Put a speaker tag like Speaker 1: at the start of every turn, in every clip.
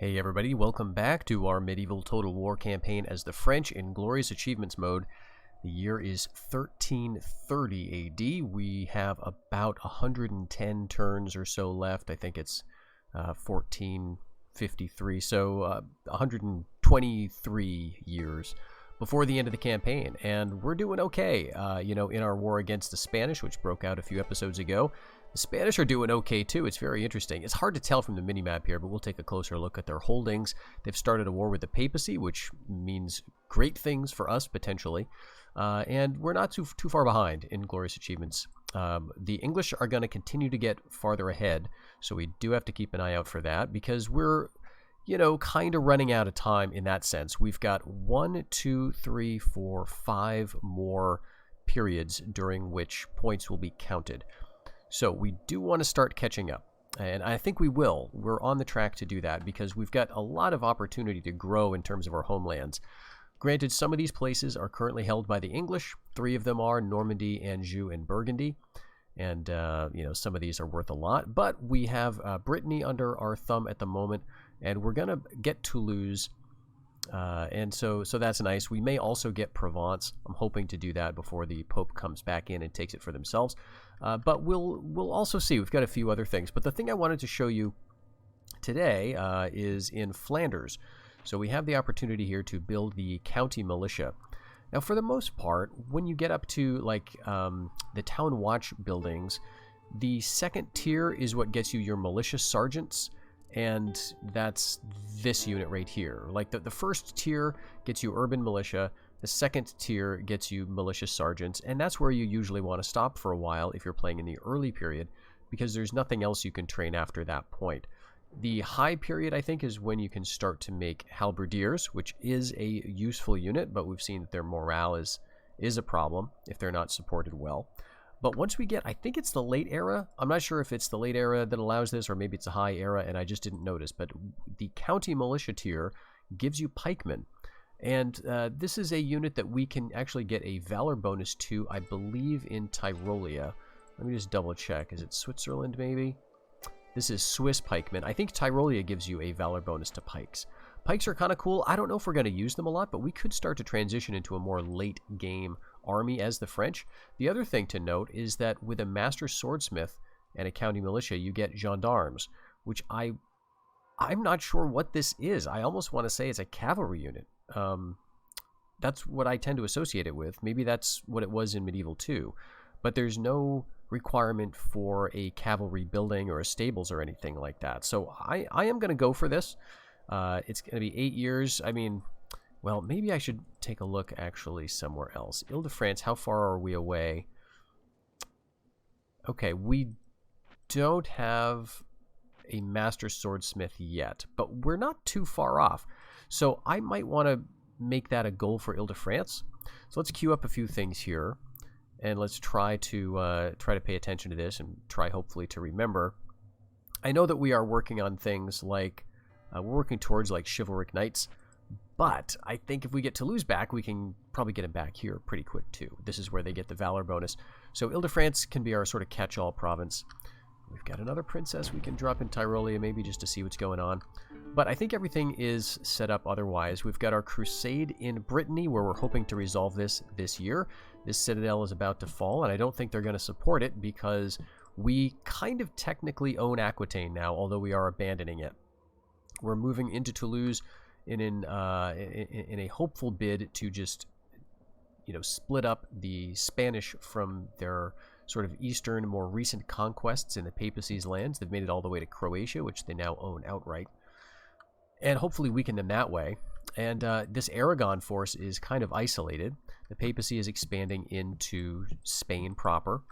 Speaker 1: Hey everybody, welcome back to our Medieval Total War campaign as the French in Glorious Achievements mode. The year is 1330 AD. We have about 110 turns or so left. I think it's 1453, so 123 years before the end of the campaign. And we're doing okay, in our war against the Spanish, which broke out a few episodes ago. The Spanish are doing okay too. It's very interesting. It's hard to tell from the minimap here, but we'll take a closer look at their holdings. They've started a war with the papacy, which means great things for us potentially. And we're not too far behind in Glorious Achievements. The English are going to continue to get farther ahead, so we do have to keep an eye out for that because we're, kind of running out of time in that sense. We've got 1, 2, 3, 4, 5 more periods during which points will be counted. So we do want to start catching up, and I think we will. We're on the track to do that because we've got a lot of opportunity to grow in terms of our homelands. Granted, some of these places are currently held by the English. 3 of them are Normandy, Anjou, and Burgundy. And, some of these are worth a lot. But we have Brittany under our thumb at the moment, and we're going to get Toulouse. And so that's nice. We may also get Provence. I'm hoping to do that before the Pope comes back in and takes it for themselves. But we'll also see. We've got a few other things. But the thing I wanted to show you today is in Flanders. So we have the opportunity here to build the county militia. Now, for the most part, when you get up to the town watch buildings, the second tier is what gets you your militia sergeants. And that's this unit right here. Like the first tier gets you urban militia. The second tier gets you militia sergeants. And that's where you usually want to stop for a while if you're playing in the early period, because there's nothing else you can train after that point. The high period, I think, is when you can start to make halberdiers, which is a useful unit, but we've seen that their morale is a problem if they're not supported well. But once we get, I think it's the late era. I'm not sure if it's the late era that allows this, or maybe it's a high era and I just didn't notice. But the county militia tier gives you pikemen. And this is a unit that we can actually get a valor bonus to, I believe, in Tyrolia. Let me just double check. Is it Switzerland, maybe? This is Swiss pikemen. I think Tyrolia gives you a valor bonus to pikes. Pikes are kind of cool. I don't know if we're going to use them a lot, but we could start to transition into a more late game army as the French. The other thing to note is that with a master swordsmith and a county militia, you get gendarmes, which I'm not sure what this is. I almost want to say it's a cavalry unit. That's what I tend to associate it with. Maybe that's what it was in Medieval 2, but there's no requirement for a cavalry building or a stables or anything like that. So I am going to go for this. It's going to be 8 years. I mean, well, maybe I should take a look actually somewhere else. Ile-de-France, how far are we away? Okay, we don't have a master swordsmith yet, but we're not too far off. So I might want to make that a goal for Ile-de-France. So let's queue up a few things here, and let's try to pay attention to this and try hopefully to remember. I know that we are working on things like we're working towards like chivalric knights. But I think if we get Toulouse back, we can probably get him back here pretty quick, too. This is where they get the Valor bonus. So Ile-de-France can be our sort of catch-all province. We've got another princess we can drop in Tyrolia, maybe just to see what's going on. But I think everything is set up otherwise. We've got our crusade in Brittany, where we're hoping to resolve this year. This citadel is about to fall, and I don't think they're going to support it because we kind of technically own Aquitaine now, although we are abandoning it. We're moving into Toulouse in a hopeful bid to just, split up the Spanish from their sort of eastern, more recent conquests in the papacy's lands. They've made it all the way to Croatia, which they now own outright, and hopefully weaken them that way. And this Aragon force is kind of isolated. The papacy is expanding into Spain proper.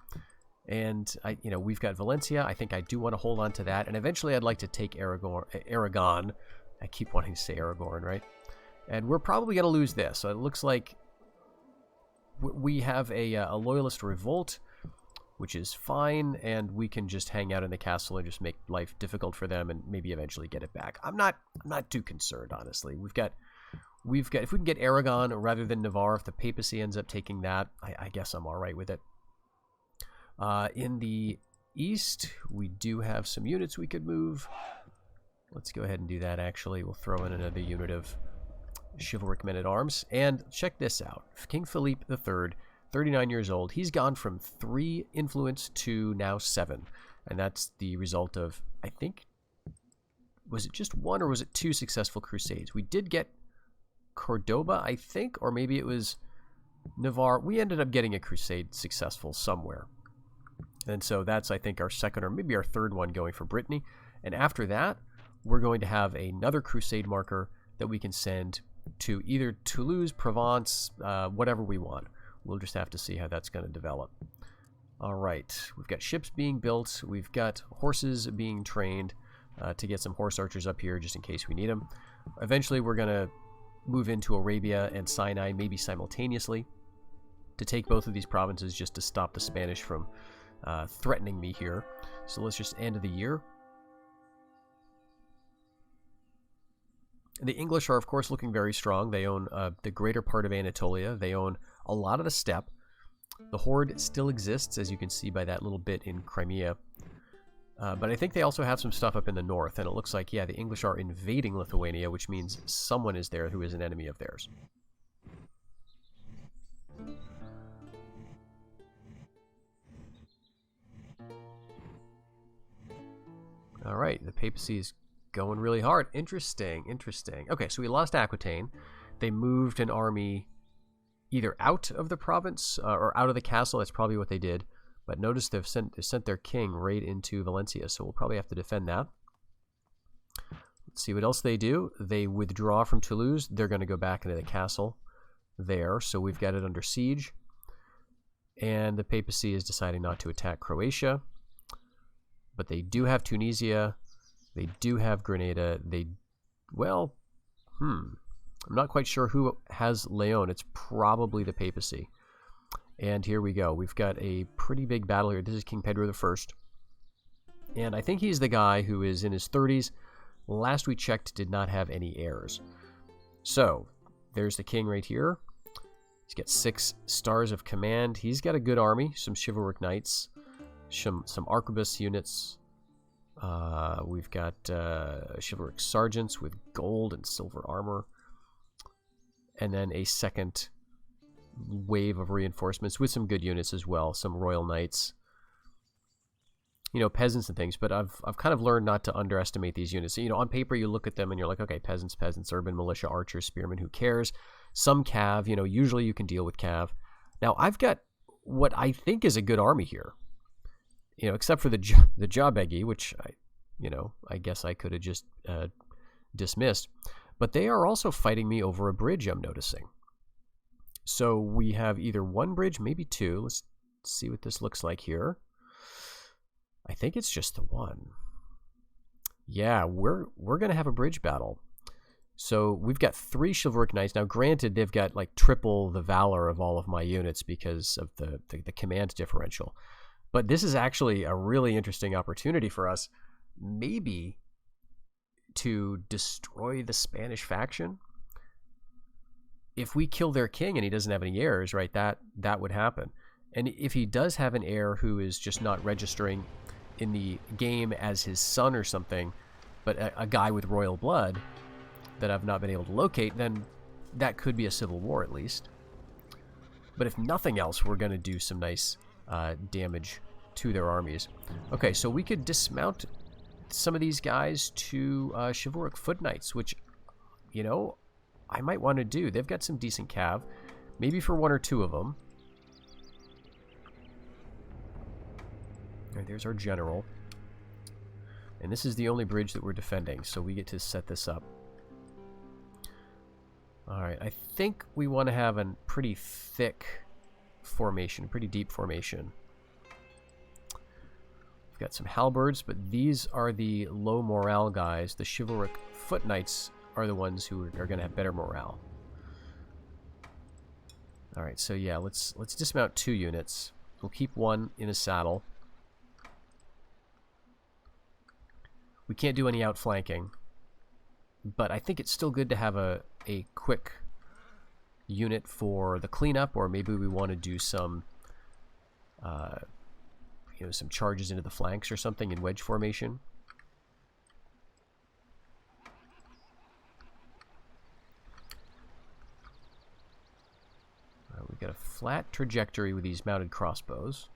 Speaker 1: And, we've got Valencia. I think I do want to hold on to that. And eventually I'd like to take Aragon. I keep wanting to say Aragorn, right? And we're probably going to lose this. So it looks like we have a loyalist revolt, which is fine. And we can just hang out in the castle and just make life difficult for them and maybe eventually get it back. I'm not too concerned, honestly. We've got if we can get Aragon rather than Navarre, if the papacy ends up taking that, I guess I'm all right with it. In the east, we do have some units we could move. Let's go ahead and do that, actually. We'll throw in another unit of chivalric men-at-arms. And check this out. King Philippe III, 39 years old. He's gone from 3 influence to now 7. And that's the result of, I think, was it just 1 or was it 2 successful crusades? We did get Cordoba, I think, or maybe it was Navarre. We ended up getting a crusade successful somewhere. And so that's, I think, our second or maybe our third one going for Brittany. And after that, we're going to have another crusade marker that we can send to either Toulouse, Provence, whatever we want. We'll just have to see how that's going to develop. All right, we've got ships being built. We've got horses being trained to get some horse archers up here just in case we need them. Eventually, we're going to move into Arabia and Sinai, maybe simultaneously, to take both of these provinces just to stop the Spanish from threatening me here. So let's just end of the year. The English are, of course, looking very strong. They own the greater part of Anatolia. They own a lot of the steppe. The horde still exists, as you can see by that little bit in Crimea. But I think they also have some stuff up in the north, and it looks like, yeah, the English are invading Lithuania, which means someone is there who is an enemy of theirs. All right, the papacy is going really hard. Interesting, interesting. Okay, so we lost Aquitaine. They moved an army either out of the province or out of the castle. That's probably what they did. But notice they've sent their king right into Valencia, so we'll probably have to defend that. Let's see what else they do. They withdraw from Toulouse. They're going to go back into the castle there, so we've got it under siege. And the papacy is deciding not to attack Croatia. But they do have Tunisia. They do have Grenada. Well, I'm not quite sure who has Leon. It's probably the papacy. And here we go. We've got a pretty big battle here. This is King Pedro I. And I think he's the guy who is in his 30s. Last we checked, did not have any heirs. So, there's the king right here. He's got 6 stars of command. He's got a good army. Some chivalric knights. Some arquebus units. We've got chivalric sergeants with gold and silver armor. And then a second wave of reinforcements with some good units as well. Some royal knights. You know, peasants and things. But I've kind of learned not to underestimate these units. So, you know, on paper you look at them and you're like, okay, peasants, urban, militia, archers, spearmen, who cares? Some cav, you know, usually you can deal with cav. Now, I've got what I think is a good army here. You know, except for the Jabegi, which I guess I could have just dismissed. But they are also fighting me over a bridge, I'm noticing. So we have either one bridge, maybe 2. Let's see what this looks like here. I think it's just the one. Yeah, we're going to have a bridge battle. So we've got 3 chivalric knights. Now, granted, they've got like triple the valor of all of my units because of the command differential. But this is actually a really interesting opportunity for us, maybe to destroy the Spanish faction. If we kill their king and he doesn't have any heirs, right, that would happen. And if he does have an heir who is just not registering in the game as his son or something, but a guy with royal blood that I've not been able to locate, then that could be a civil war at least. But if nothing else, we're going to do some nice damage to their armies. Okay, so we could dismount some of these guys to chivalric foot knights, which, you know, I might want to do. They've got some decent cav, maybe for 1 or 2 of them. All right, there's our general. And this is the only bridge that we're defending, so we get to set this up. All right, I think we want to have a pretty thick formation, pretty deep formation. We've got some halberds, but these are the low morale guys. The chivalric foot knights are the ones who are going to have better morale. All right, so yeah, let's dismount 2 units. We'll keep 1 in a saddle. We can't do any outflanking, but I think it's still good to have a quick unit for the cleanup, or maybe we want to do some some charges into the flanks or something in wedge formation. flat trajectory with these mounted crossbows.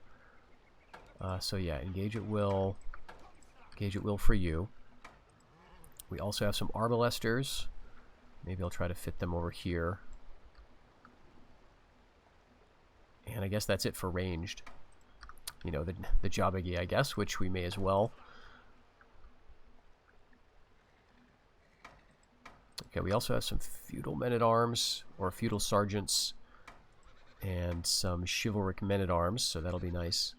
Speaker 1: So yeah, engage at will. Engage at will for you. We also have some arbalesters. Maybe I'll try to fit them over here. And I guess that's it for ranged. You know, the Jabagi, I guess, which we may as well. Okay, we also have some feudal men-at-arms, or feudal sergeants, and some chivalric men-at-arms, so that'll be nice.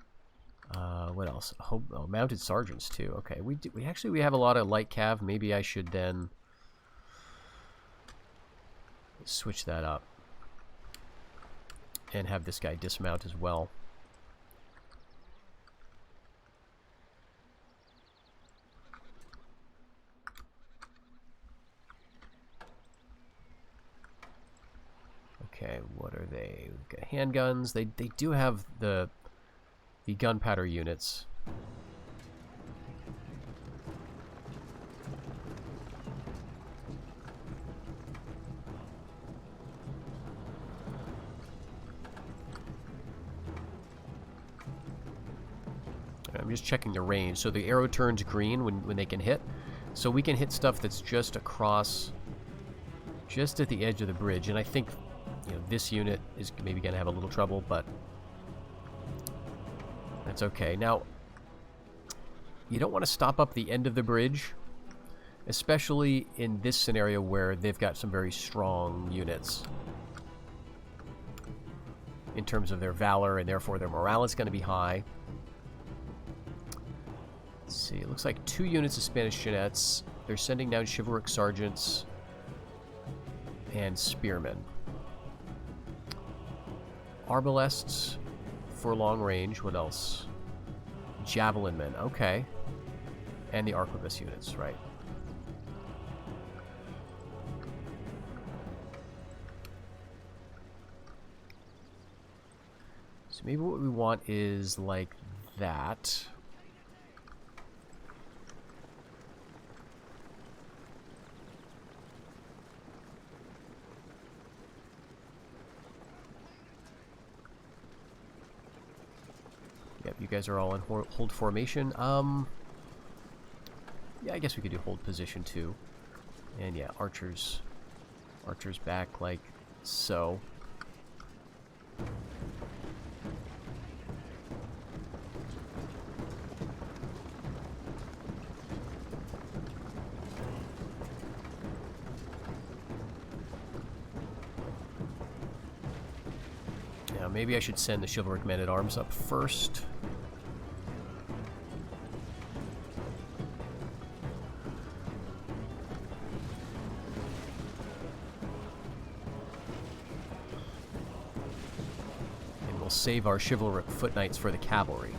Speaker 1: What else? Oh, mounted sergeants, too. Okay, we actually have a lot of light cav. Maybe I should then switch that up. And have this guy dismount as well. Okay, what are they? We've got handguns. They do have the gunpowder units. I'm just checking the range. So the arrow turns green when they can hit. So we can hit stuff that's just across, just at the edge of the bridge. And I think, you know, this unit is maybe going to have a little trouble, but that's okay. Now, you don't want to stop up the end of the bridge, especially in this scenario where they've got some very strong units in terms of their valor, and therefore their morale is going to be high. Let's see, it looks like 2 units of Spanish Jeannettes. They're sending down chivalric sergeants and spearmen. Arbalests for long range. What else? Javelin men. Okay. And the arquebus units, right. So maybe what we want is like that. Yep, you guys are all in hold formation. Yeah, I guess we could do hold position too. And yeah, archers back like so. Now maybe I should send the chivalric men-at-arms up first. Save our chivalric foot knights for the cavalry.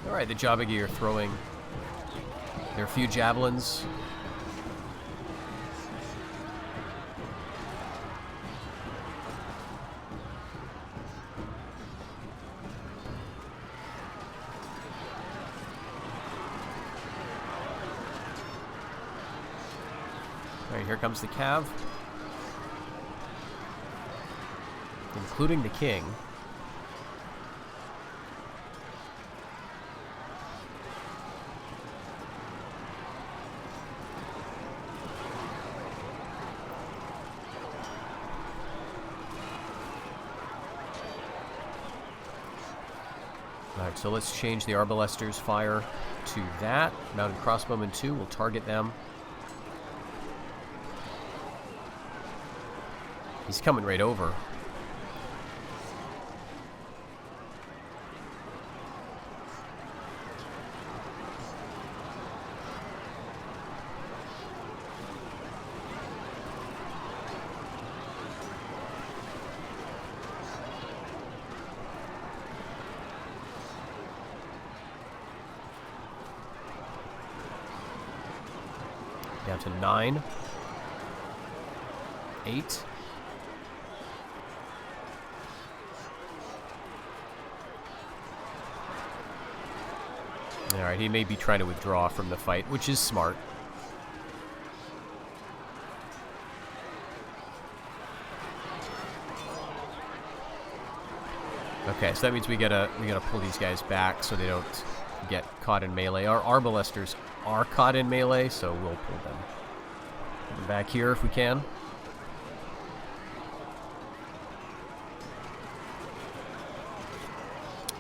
Speaker 1: Alright, the Jabagi are throwing their few javelins. Here comes the cav, including the king. Alright, so let's change the arbalesters' fire to that. Mounted crossbowmen 2 will target them. He's coming right over. Down to 9. 8. Alright, he may be trying to withdraw from the fight, which is smart. Okay, so that means we gotta pull these guys back so they don't get caught in melee. Our arbalesters are caught in melee, so we'll pull them back here if we can.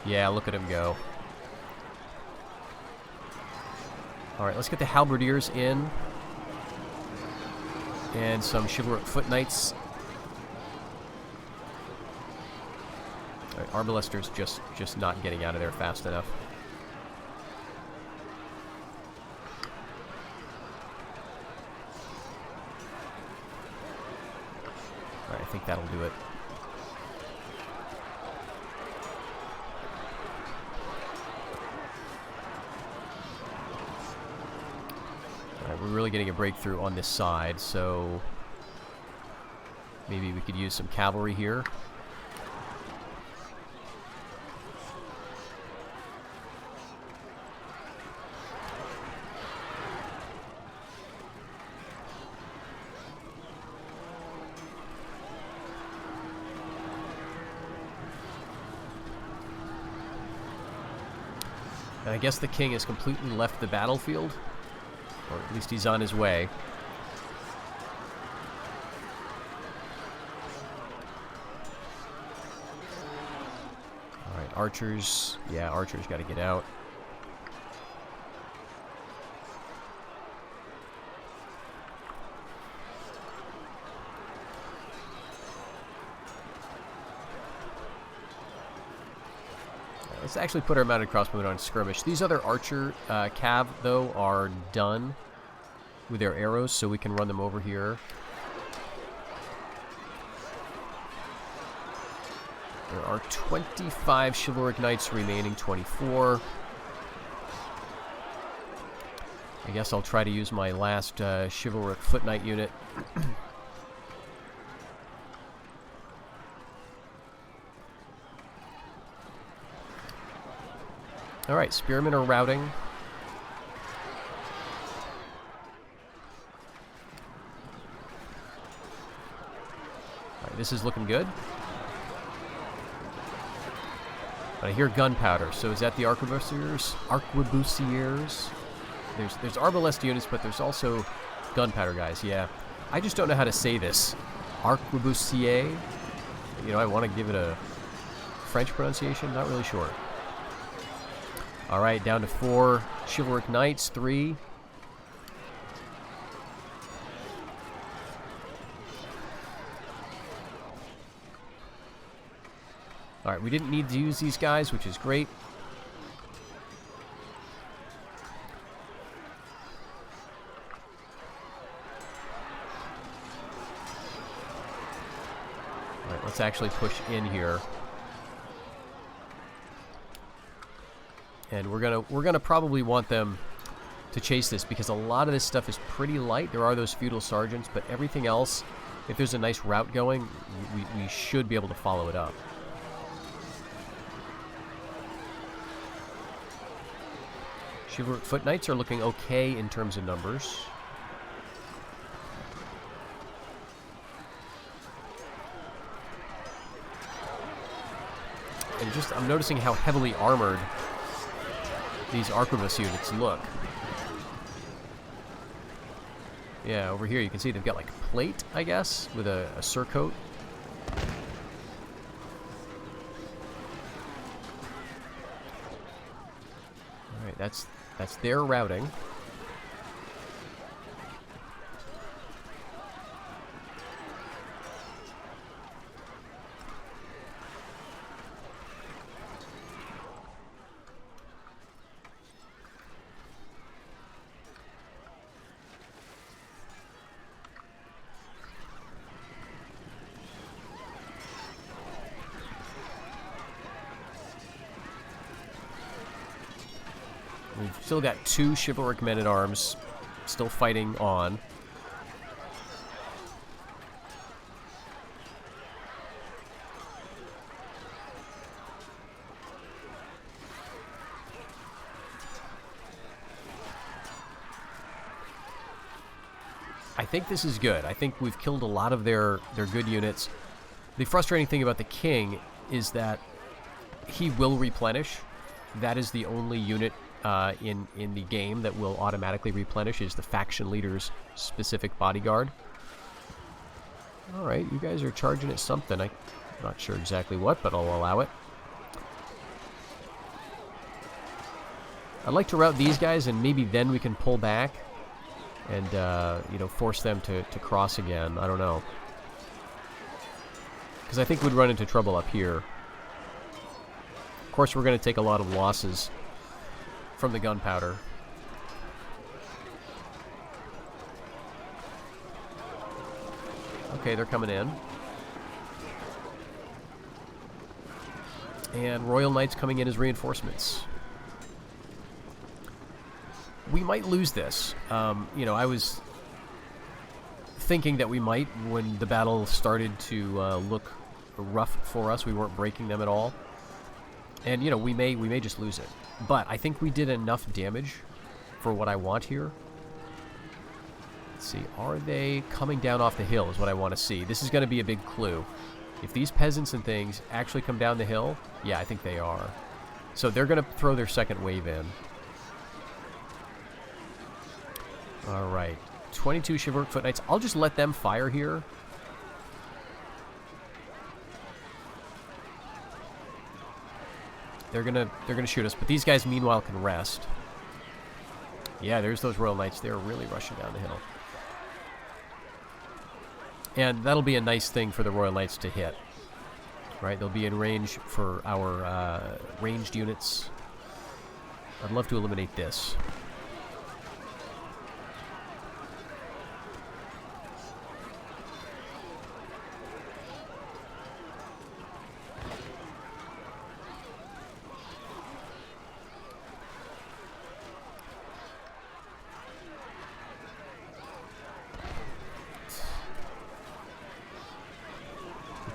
Speaker 1: Yeah, look at him go. Alright, let's get the halberdiers in. And some chivalric foot knights. Alright, arbalesters just not getting out of there fast enough. Alright, I think that'll do it. We're really getting a breakthrough on this side, so maybe we could use some cavalry here. And I guess the king has completely left the battlefield. Or at least he's on his way. Alright, archers. Yeah, archers got to get out. Let's actually put our mounted crossbowmen on skirmish. These other archer cav, though, are done with their arrows, so we can run them over here. There are 25 chivalric knights remaining, 24. I guess I'll try to use my last chivalric foot knight unit. Alright, spearmen are routing. Alright, this is looking good. But I hear gunpowder, so is that the arquebusiers? Arquebusiers? There's arbalest units, but there's also gunpowder guys, yeah. I just don't know how to say this. Arquebusier? You know, I want to give it a French pronunciation, not really sure. Alright, down to 4 chivalric knights, 3. Alright, we didn't need to use these guys, which is great. Alright, let's actually push in here. And we're gonna probably want them to chase this because a lot of this stuff is pretty light. There are those feudal sergeants, but everything else, if there's a nice route going, we should be able to follow it up. Chivalric foot knights are looking okay in terms of numbers. And just, I'm noticing how heavily armored these arquebus units look. Yeah, over here you can see they've got like plate, I guess, with a surcoat. Alright, that's their routing. We've still got 2 chivalric men-at-arms still fighting on. I think this is good. I think we've killed a lot of their good units. The frustrating thing about the king is that he will replenish. That is the only unit in the game that will automatically replenish, is the faction leader's specific bodyguard. Alright, you guys are charging at something. I'm not sure exactly what, but I'll allow it. I'd like to route these guys, and maybe then we can pull back and, you know, force them to cross again. I don't know. Because I think we'd run into trouble up here. Of course, we're going to take a lot of losses from the gunpowder. Okay, they're coming in. And Royal Knights coming in as reinforcements. We might lose this. You know, I was thinking that we might when the battle started to look rough for us. We weren't breaking them at all. And, you know, we may just lose it. But I think we did enough damage for what I want here. Let's see. Are they coming down off the hill is what I want to see. This is going to be a big clue. If these peasants and things actually come down the hill, yeah, I think they are. So they're going to throw their second wave in. All right. 22 chivalric foot knights. I'll just let them fire here. They're gonna shoot us, but these guys meanwhile can rest. Yeah, there's those Royal Knights. They're really rushing down the hill. And that'll be a nice thing for the Royal Knights to hit. Right? They'll be in range for our ranged units. I'd love to eliminate this.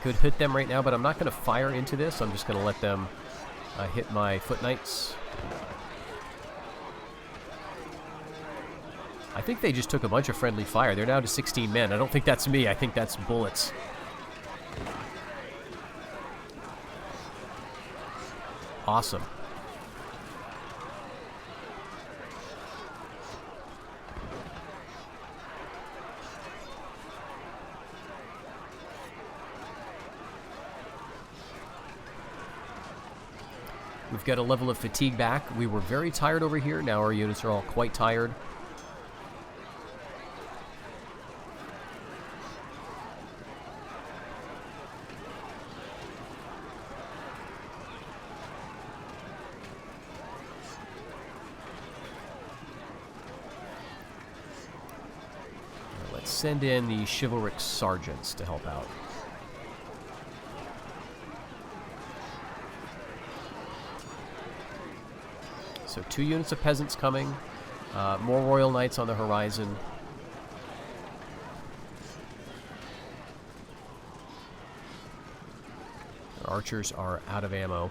Speaker 1: Could hit them right now, but I'm not going to fire into this. I'm just going to let them hit my foot knights. I think they just took a bunch of friendly fire. They're down to 16 men. I don't think that's me. I think that's bullets. Awesome. We've got a level of fatigue back. We were very tired over here. Now our units are all quite tired. Let's send in the chivalric sergeants to help out. So 2 units of peasants coming, more Royal Knights on the horizon. Our archers are out of ammo.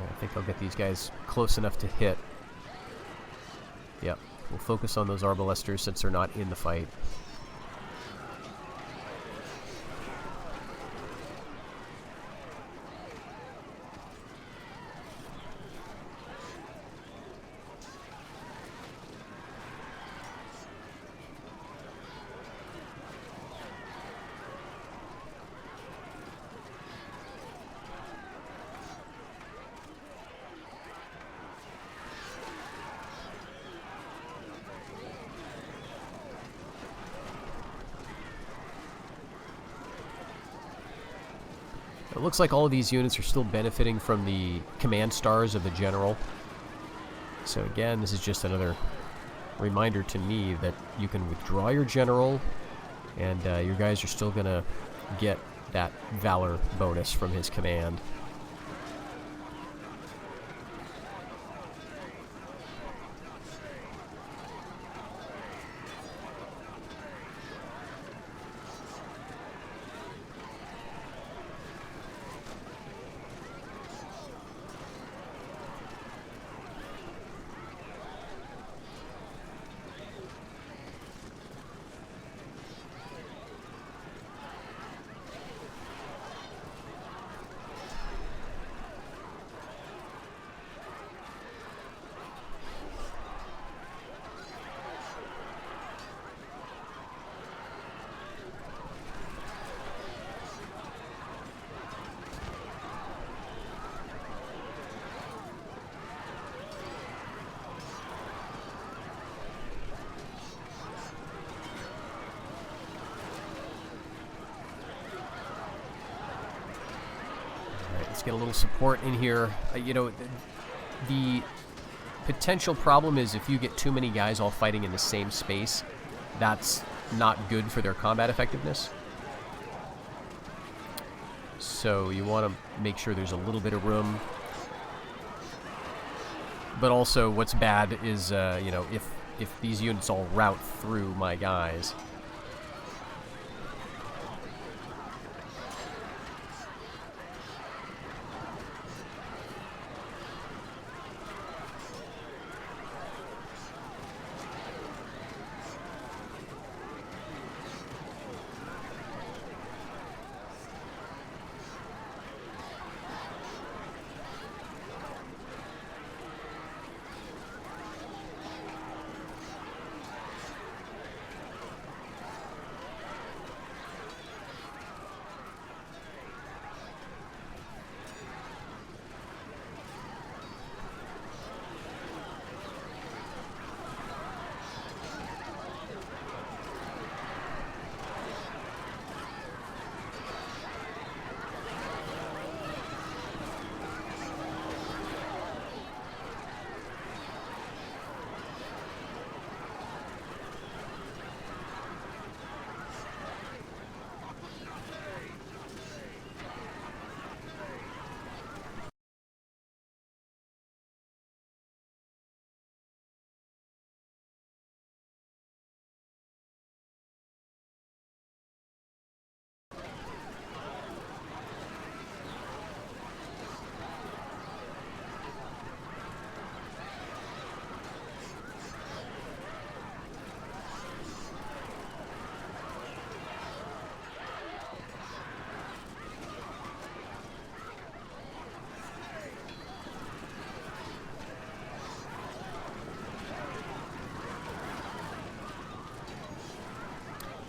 Speaker 1: I think I'll get these guys close enough to hit. Yep, we'll focus on those arbalesters since they're not in the fight. It looks like all of these units are still benefiting from the command stars of the general. So again, this is just another reminder to me that you can withdraw your general, and your guys are still going to get that valor bonus from his command. Let's get a little support in here. You know, the potential problem is if you get too many guys all fighting in the same space, that's not good for their combat effectiveness. So you want to make sure there's a little bit of room. But also what's bad is, you know, if these units all route through my guys.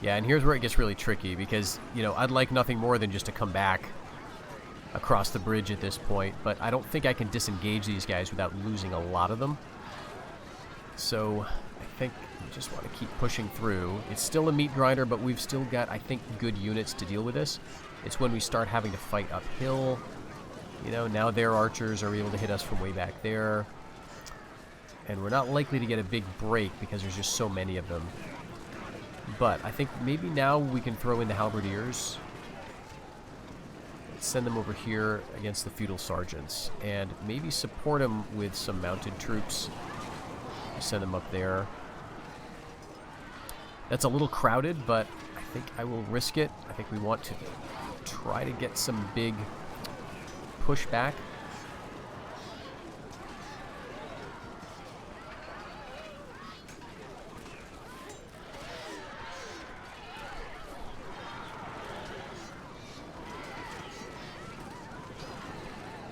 Speaker 1: Yeah, and here's where it gets really tricky because, you know, I'd like nothing more than just to come back across the bridge at this point, but I don't think I can disengage these guys without losing a lot of them. So I think we just want to keep pushing through. It's still a meat grinder, but we've still got, I think, good units to deal with this. It's when we start having to fight uphill. You know, now their archers are able to hit us from way back there. And we're not likely to get a big break because there's just so many of them. But I think maybe now we can throw in the halberdiers. Send them over here against the feudal sergeants. And maybe support them with some mounted troops. Send them up there. That's a little crowded, but I think I will risk it. I think we want to try to get some big pushback.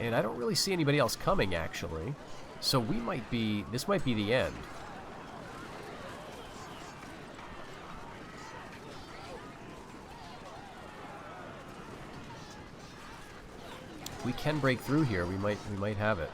Speaker 1: And I don't really see anybody else coming, actually. So we might be... this might be the end. If we can break through here, we might have it.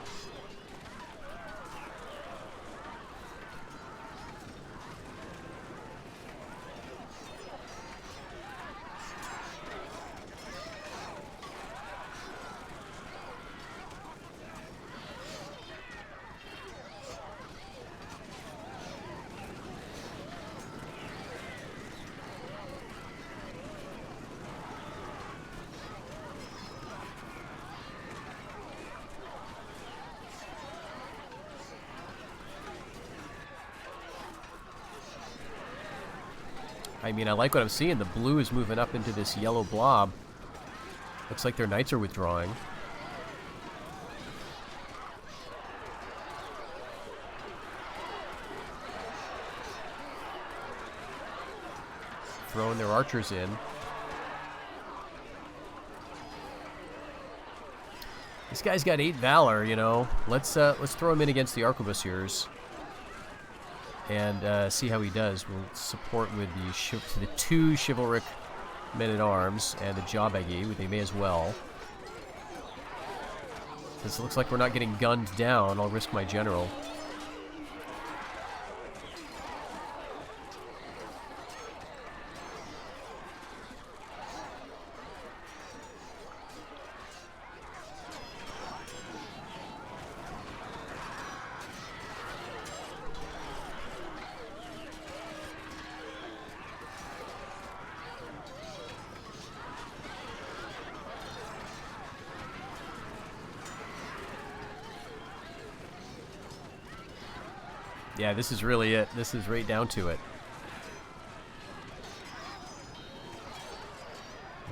Speaker 1: I mean, I like what I'm seeing. The blue is moving up into this yellow blob. Looks like their knights are withdrawing. Throwing their archers in. This guy's got 8 valor, you know. Let's throw him in against the arquebusiers and see how he does. We'll support with the 2 chivalric men-at-arms and the Jabagi. They may as well. This looks like we're not getting gunned down. I'll risk my general. Yeah, this is really it. This is right down to it.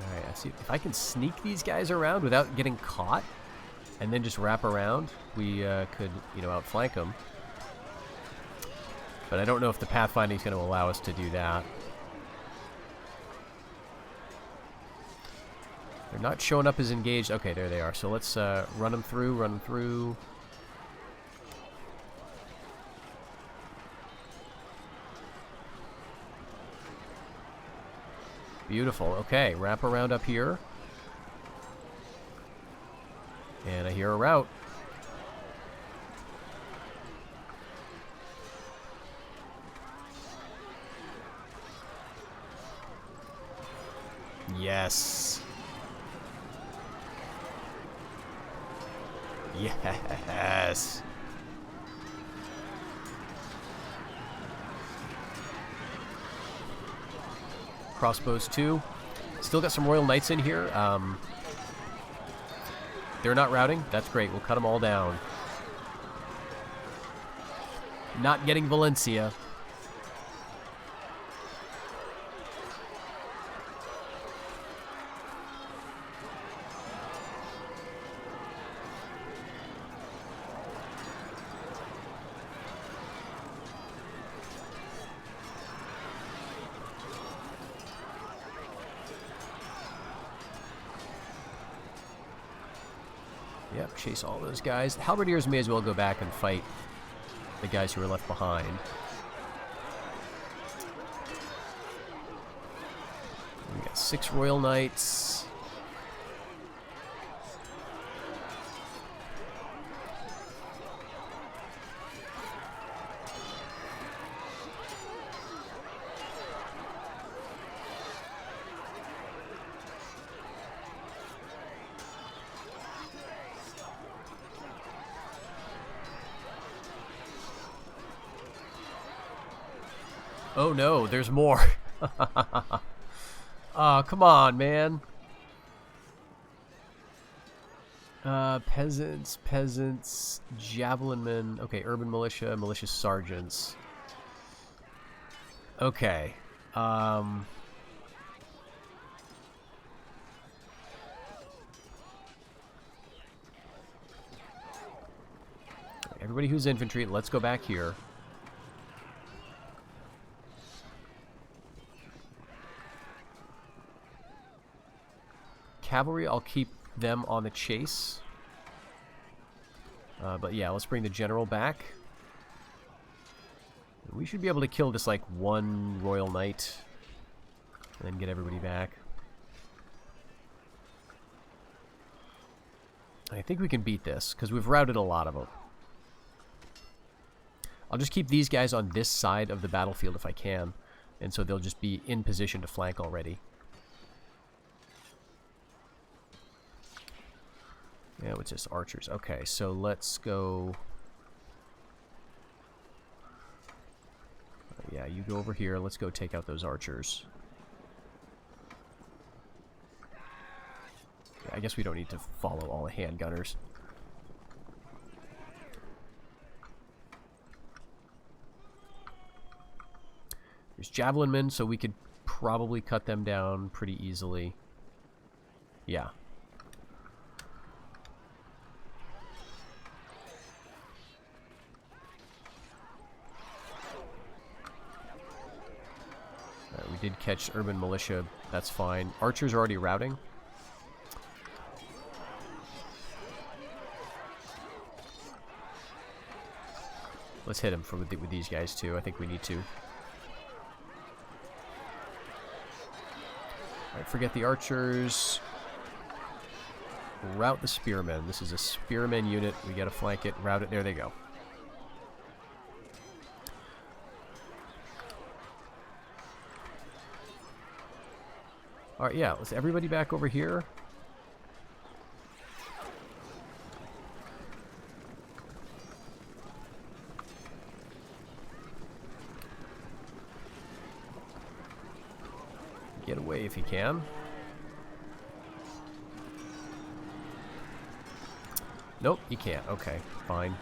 Speaker 1: Alright, let's see if I can sneak these guys around without getting caught and then just wrap around. We could, you know, outflank them. But I don't know if the pathfinding is going to allow us to do that. They're not showing up as engaged. Okay, there they are. So let's run them through, run them through. Beautiful. Okay, wrap around up here. And I hear a route. Yes. Yes. Crossbows too. Still got some Royal Knights in here. They're not routing. That's great. We'll cut them all down. Not getting Valencia. Yep, chase all those guys. Halberdiers may as well go back and fight the guys who are left behind. We got 6 Royal Knights. Oh no, there's more. Oh, come on, man. Peasants, javelin men. Okay, urban militia, militia sergeants. Okay. Everybody who's infantry, let's go back here. Cavalry, I'll keep them on the chase. But yeah, let's bring the general back. We should be able to kill just like 1 Royal Knight and then get everybody back. I think we can beat this because we've routed a lot of them. I'll just keep these guys on this side of the battlefield if I can, and so they'll just be in position to flank already. Yeah, it's just archers. Okay, so let's go. Yeah, you go over here. Let's go take out those archers. Yeah, I guess we don't need to follow all the handgunners. There's javelin men, so we could probably cut them down pretty easily. Yeah. We did catch urban militia. That's fine. Archers are already routing. Let's hit him with these guys too. I think we need to. Alright, forget the archers. Route the spearmen. This is a spearmen unit. We gotta flank it, route it. There they go. Alright, yeah, let's everybody back over here. Get away if you can. Nope, you can't. Okay, fine.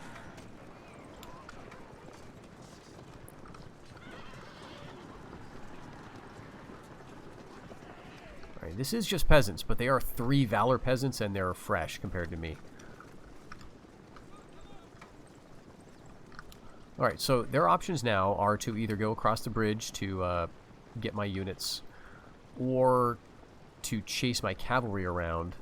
Speaker 1: Alright, this is just peasants, but they are 3 Valor peasants and they're fresh compared to me. Alright, so their options now are to either go across the bridge to get my units, or to chase my cavalry around.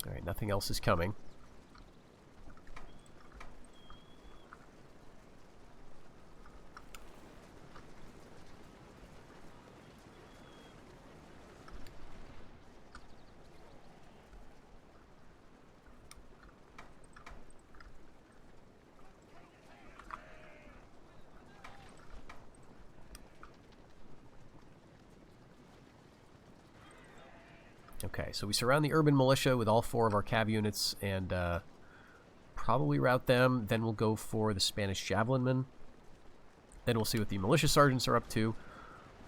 Speaker 1: Alright, nothing else is coming. Okay, so we surround the urban militia with all 4 of our cav units and probably rout them. Then we'll go for the Spanish javelinmen. Then we'll see what the militia sergeants are up to.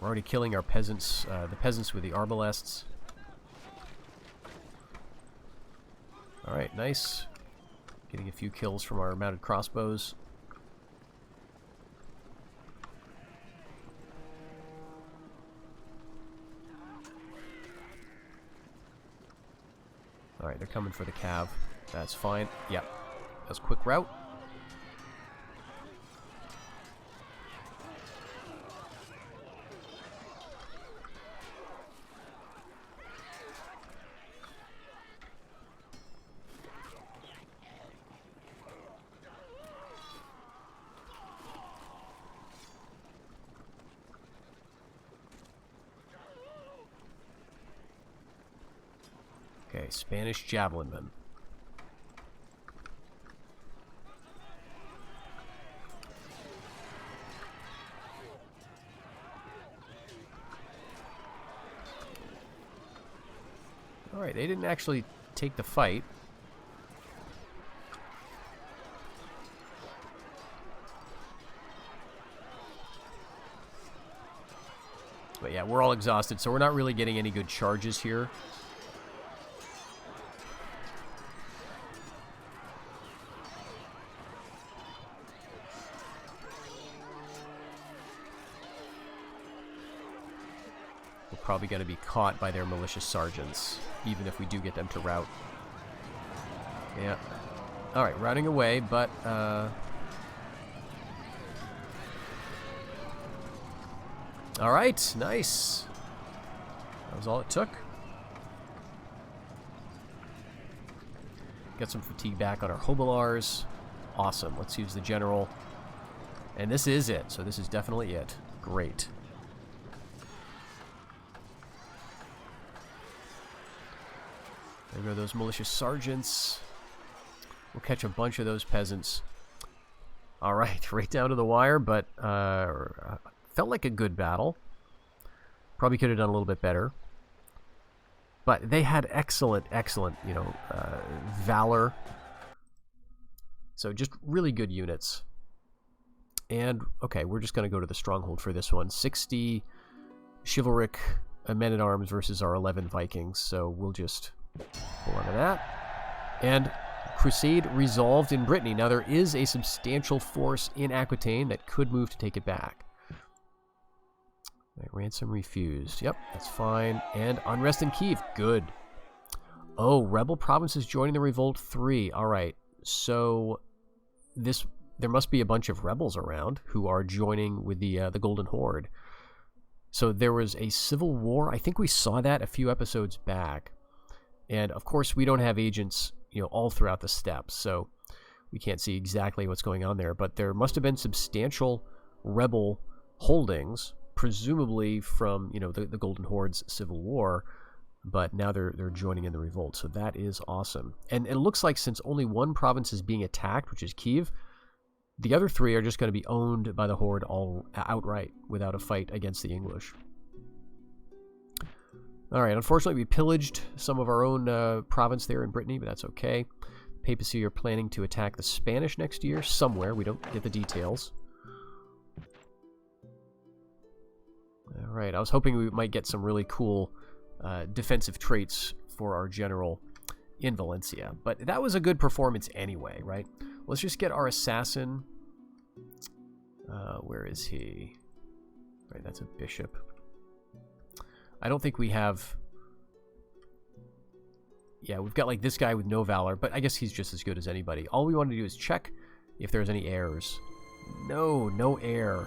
Speaker 1: We're already killing our peasants, the peasants with the arbalests. Alright, nice. Getting a few kills from our mounted crossbows. Alright, they're coming for the cav. That's fine. Yep. That's a quick route. Okay, Spanish javelinmen. Alright, they didn't actually take the fight. But yeah, we're all exhausted, so we're not really getting any good charges here. Probably going to be caught by their malicious sergeants, even if we do get them to rout. Yeah. Alright, routing away, but alright, nice. That was all it took. Got some fatigue back on our hobilars. Awesome. Let's use the general. And this is it, so this is definitely it. Great. There go those malicious sergeants. We'll catch a bunch of those peasants. Alright, right down to the wire, but felt like a good battle. Probably could have done a little bit better. But they had excellent, you know, valor. So just really good units. And, okay, we're just going to go to the stronghold for this one. 60 chivalric men-at-arms versus our 11 Vikings. So we'll just pull on to that. And Crusade resolved in Brittany. Now, there is a substantial force in Aquitaine that could move to take it back. Right, ransom refused. Yep, that's fine. And unrest in Kiev. Good. Oh, rebel provinces joining the revolt 3. All right. So there must be a bunch of rebels around who are joining with the Golden Horde. So there was a civil war. I think we saw that a few episodes back. And of course, we don't have agents, all throughout the steppes, so we can't see exactly what's going on there. But there must have been substantial rebel holdings, presumably from the Golden Horde's civil war. But now they're joining in the revolt, so that is awesome. And it looks like since only one province is being attacked, which is Kiev, the other 3 are just going to be owned by the Horde all outright without a fight against the English. All right, unfortunately, we pillaged some of our own province there in Brittany, but that's okay. Papacy are planning to attack the Spanish next year somewhere. We don't get the details. All right, I was hoping we might get some really cool defensive traits for our general in Valencia, but that was a good performance anyway, right? Let's just get our assassin. Where is he? Right, that's a bishop. I don't think we have... Yeah, we've got like this guy with no valor, but I guess he's just as good as anybody. All we want to do is check if there's any heirs. No heir.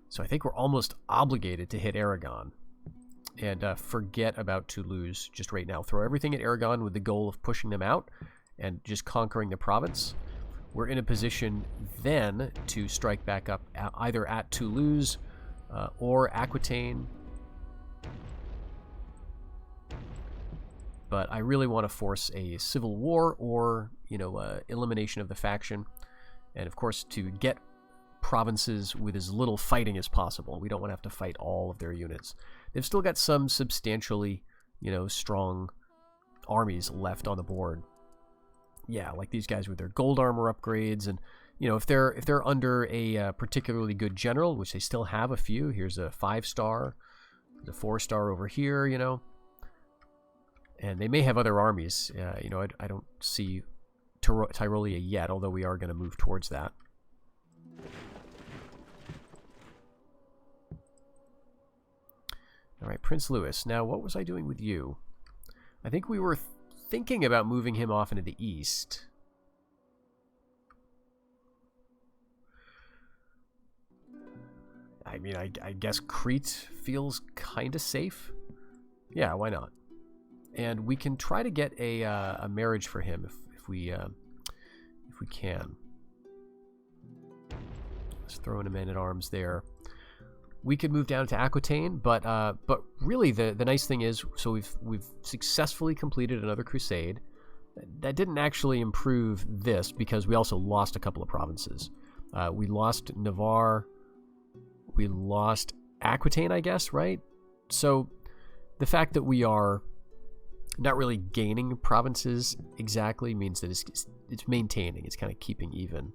Speaker 1: So I think we're almost obligated to hit Aragon. And forget about Toulouse just right now. Throw everything at Aragon with the goal of pushing them out and just conquering the province. We're in a position then to strike back up either at Toulouse or Aquitaine. But I really want to force a civil war or, elimination of the faction. And, of course, to get provinces with as little fighting as possible. We don't want to have to fight all of their units. They've still got some substantially, strong armies left on the board. Yeah, like these guys with their gold armor upgrades, and if they're under a particularly good general, which they still have a few. Here's a 5-star, the 4-star over here, and they may have other armies. I don't see Tyrolia yet, although we are going to move towards that. All right, Prince Louis. Now, what was I doing with you? I think we were thinking about moving him off into the east. I mean, I guess Crete feels kind of safe. Yeah, why not? And we can try to get a marriage for him if we can. Let's throw in a man-at-arms there. We could move down to Aquitaine, but really the nice thing is, so we've successfully completed another crusade. That didn't actually improve this because we also lost a couple of provinces. We lost Navarre. We lost Aquitaine, I guess, right? So the fact that we are not really gaining provinces exactly means that it's maintaining. It's kind of keeping even.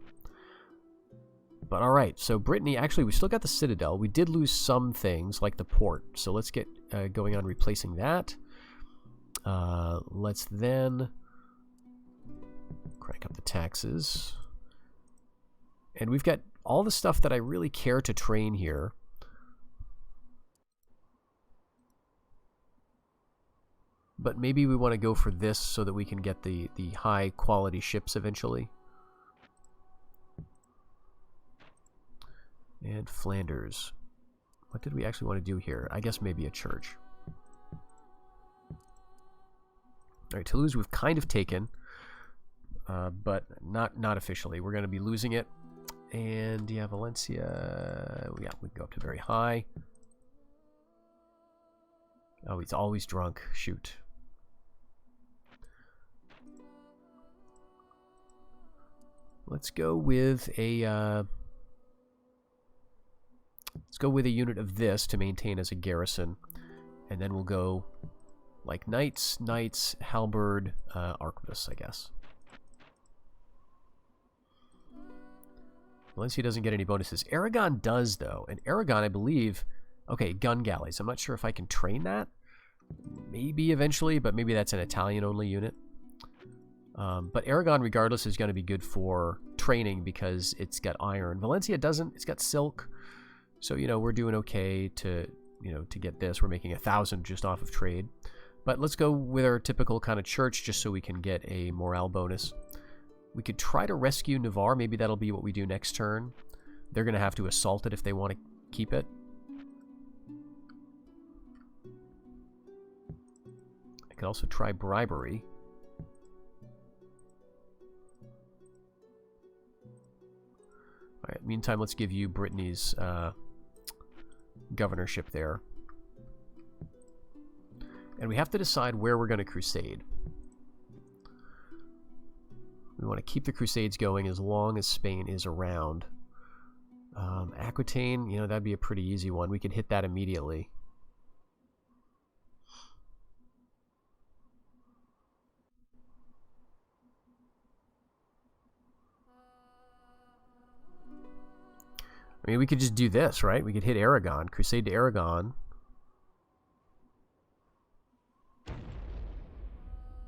Speaker 1: But all right, so Brittany, actually, we still got the Citadel. We did lose some things, like the port. So let's get going on replacing that. Let's then crank up the taxes. And we've got all the stuff that I really care to train here. But maybe we want to go for this so that we can get the high-quality ships eventually. And Flanders. What did we actually want to do here? I guess maybe a church. Alright, Toulouse we've kind of taken. But not officially. We're going to be losing it. And yeah, Valencia. Yeah, we go up to very high. Oh, he's always drunk. Shoot. Let's go with a unit of this to maintain as a garrison, and then we'll go Like knights, halberd, arquebus, I guess. Valencia doesn't get any bonuses. Aragon does, though. And Aragon, I believe... Okay, gun galleys. I'm not sure if I can train that. Maybe eventually, but maybe that's an Italian-only unit. But Aragon, regardless, is going to be good for training because it's got iron. Valencia doesn't. It's got silk. So, you know, we're doing okay to, you know, to get this. We're making 1,000 just off of trade. But let's go with our typical kind of church just so we can get a morale bonus. We could try to rescue Navarre. Maybe that'll be what we do next turn. They're going to have to assault it if they want to keep it. I could also try bribery. All right, meantime, let's give you Brittany's governorship there. And we have to decide where we're going to crusade. We want to keep the crusades going as long as Spain is around. Aquitaine, you know, that'd be a pretty easy one. We could hit that immediately. I mean, we could just do this, right? We could hit Aragon, crusade to Aragon.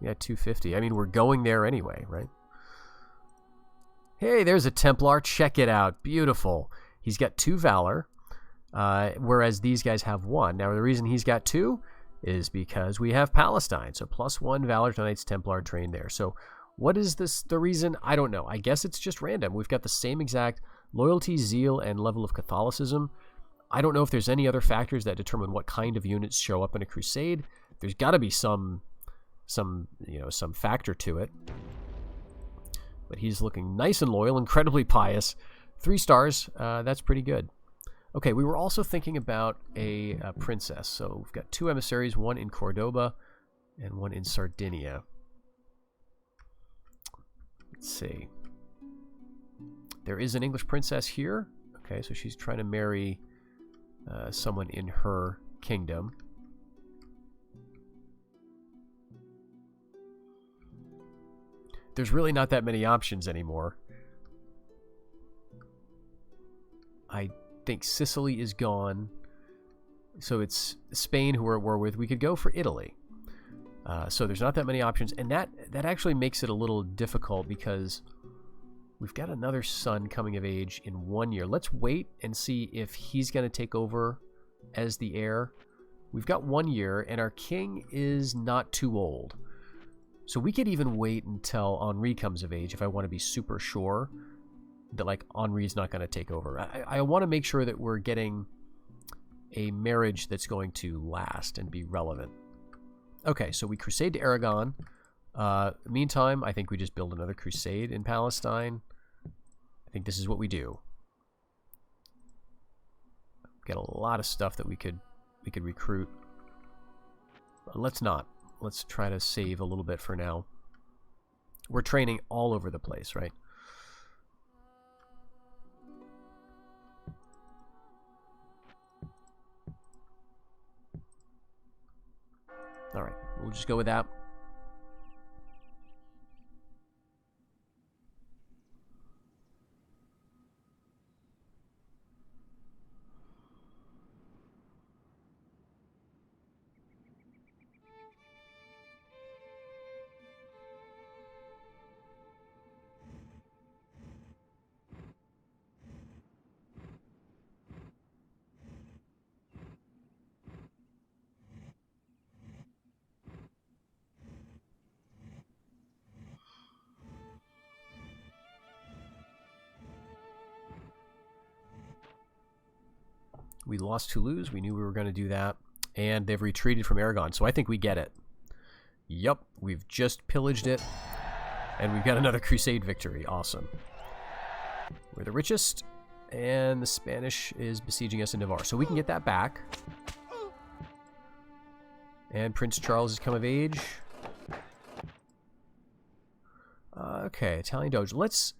Speaker 1: Yeah, 250. I mean, we're going there anyway, right? Hey, there's a Templar. Check it out. Beautiful. He's got 2 Valor, whereas these guys have 1. Now, the reason he's got 2 is because we have Palestine. So, +1 Valor to Knights Templar trained there. So, what is this? The reason? I don't know. I guess it's just random. We've got the same exact loyalty, zeal, and level of Catholicism. I don't know if there's any other factors that determine what kind of units show up in a crusade. There's got to be some factor to it. But he's looking nice and loyal, incredibly pious. 3 stars, that's pretty good. Okay, we were also thinking about a princess. So we've got 2 emissaries, 1 in Cordoba and 1 in Sardinia. Let's see. There is an English princess here. Okay, so she's trying to marry someone in her kingdom. There's really not that many options anymore. I think Sicily is gone. So it's Spain who we're at war with. We could go for Italy. So there's not that many options. And that actually makes it a little difficult because we've got another son coming of age in 1 year. Let's wait and see if he's going to take over as the heir. We've got 1 year, and our king is not too old. So we could even wait until Henri comes of age if I want to be super sure that, like, Henri's not going to take over. I want to make sure that we're getting a marriage that's going to last and be relevant. Okay, so we crusade to Aragon. Meantime, I think we just build another crusade in Palestine. I think this is what we do. Got a lot of stuff that we could recruit. Let's not. Let's try to save a little bit for now. We're training all over the place, right? All right, we'll just go with that. We lost Toulouse. We knew we were going to do that. And they've retreated from Aragon. So I think we get it. Yup. We've just pillaged it. And we've got another crusade victory. Awesome. We're the richest. And the Spanish is besieging us in Navarre. So we can get that back. And Prince Charles has come of age. Okay. Italian Doge. Let's...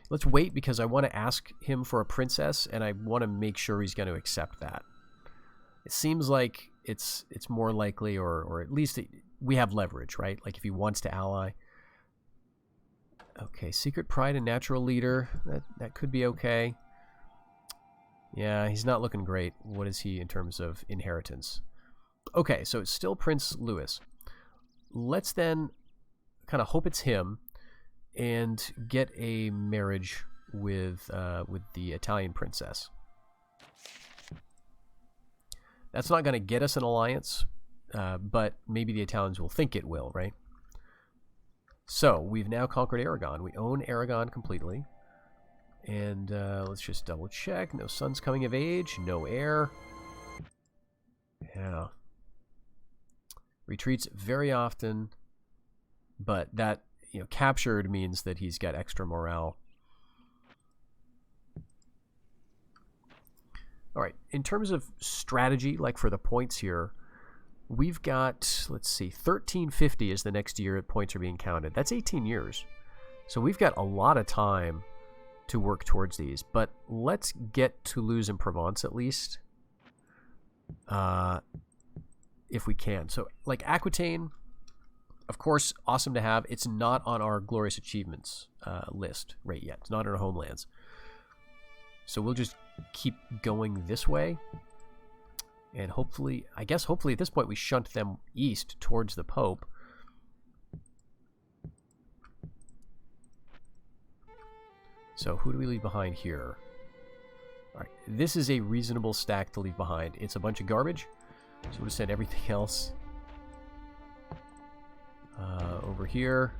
Speaker 1: Let's wait because I want to ask him for a princess, and I want to make sure he's going to accept that. It seems like it's more likely, or at least we have leverage, right? Like if he wants to ally. Okay, secret pride and natural leader. That could be okay. Yeah, he's not looking great. What is he in terms of inheritance? Okay, so it's still Prince Louis. Let's then kind of hope it's him and get a marriage with the Italian princess. That's not going to get us an alliance, but maybe the Italians will think it will, right? So we've now conquered Aragon. We own Aragon completely. And let's just double check. No sons coming of age. No heir. Yeah. Retreats very often. But that, captured means that he's got extra morale. All right. In terms of strategy, like for the points here, we've got, let's see, 1350 is the next year that points are being counted. That's 18 years. So we've got a lot of time to work towards these, but let's get Toulouse and Provence at least, if we can. So, like Aquitaine, of course, awesome to have. It's not on our glorious achievements list right yet. It's not in our homelands. So we'll just keep going this way, and hopefully at this point we shunt them east towards the Pope. So who do we leave behind here? All right, this is a reasonable stack to leave behind. It's a bunch of garbage, so we'll just send everything else over here.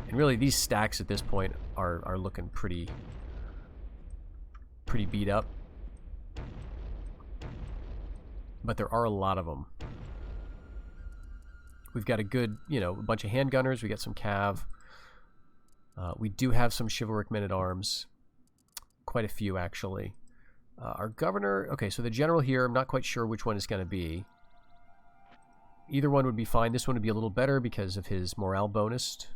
Speaker 1: And really, these stacks at this point are looking pretty beat up. But there are a lot of them. We've got a good, a bunch of handgunners. We got some cav. We do have some chivalric men-at-arms. Quite a few, actually. Our governor... Okay, so the general here, I'm not quite sure which one is going to be. Either one would be fine. This one would be a little better because of his morale bonus.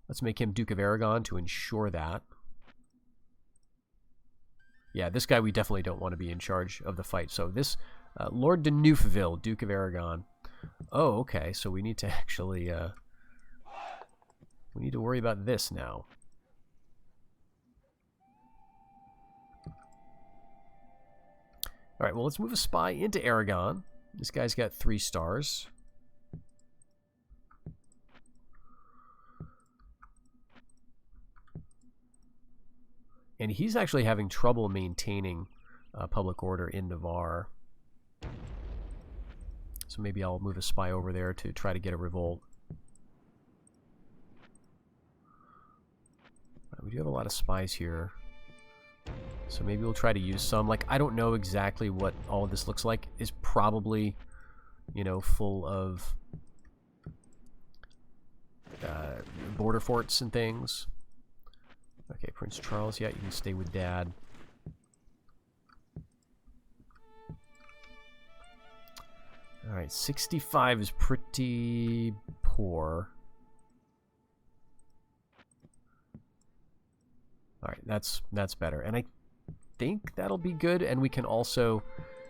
Speaker 1: Let's make him Duke of Aragon to ensure that. Yeah, this guy we definitely don't want to be in charge of the fight. So this... Lord de Neufville, Duke of Aragon. Oh, okay, so we need to actually... we need to worry about this now. All right, well, let's move a spy into Aragon. This guy's got 3 stars. And he's actually having trouble maintaining public order in Navarre. So maybe I'll move a spy over there to try to get a revolt. We do have a lot of spies here. So maybe we'll try to use some. Like, I don't know exactly what all of this looks like. It's probably, full of border forts and things. Okay, Prince Charles, yeah, you can stay with Dad. Alright, 65 is pretty poor. Alright, that's better. And I think that'll be good, and we can also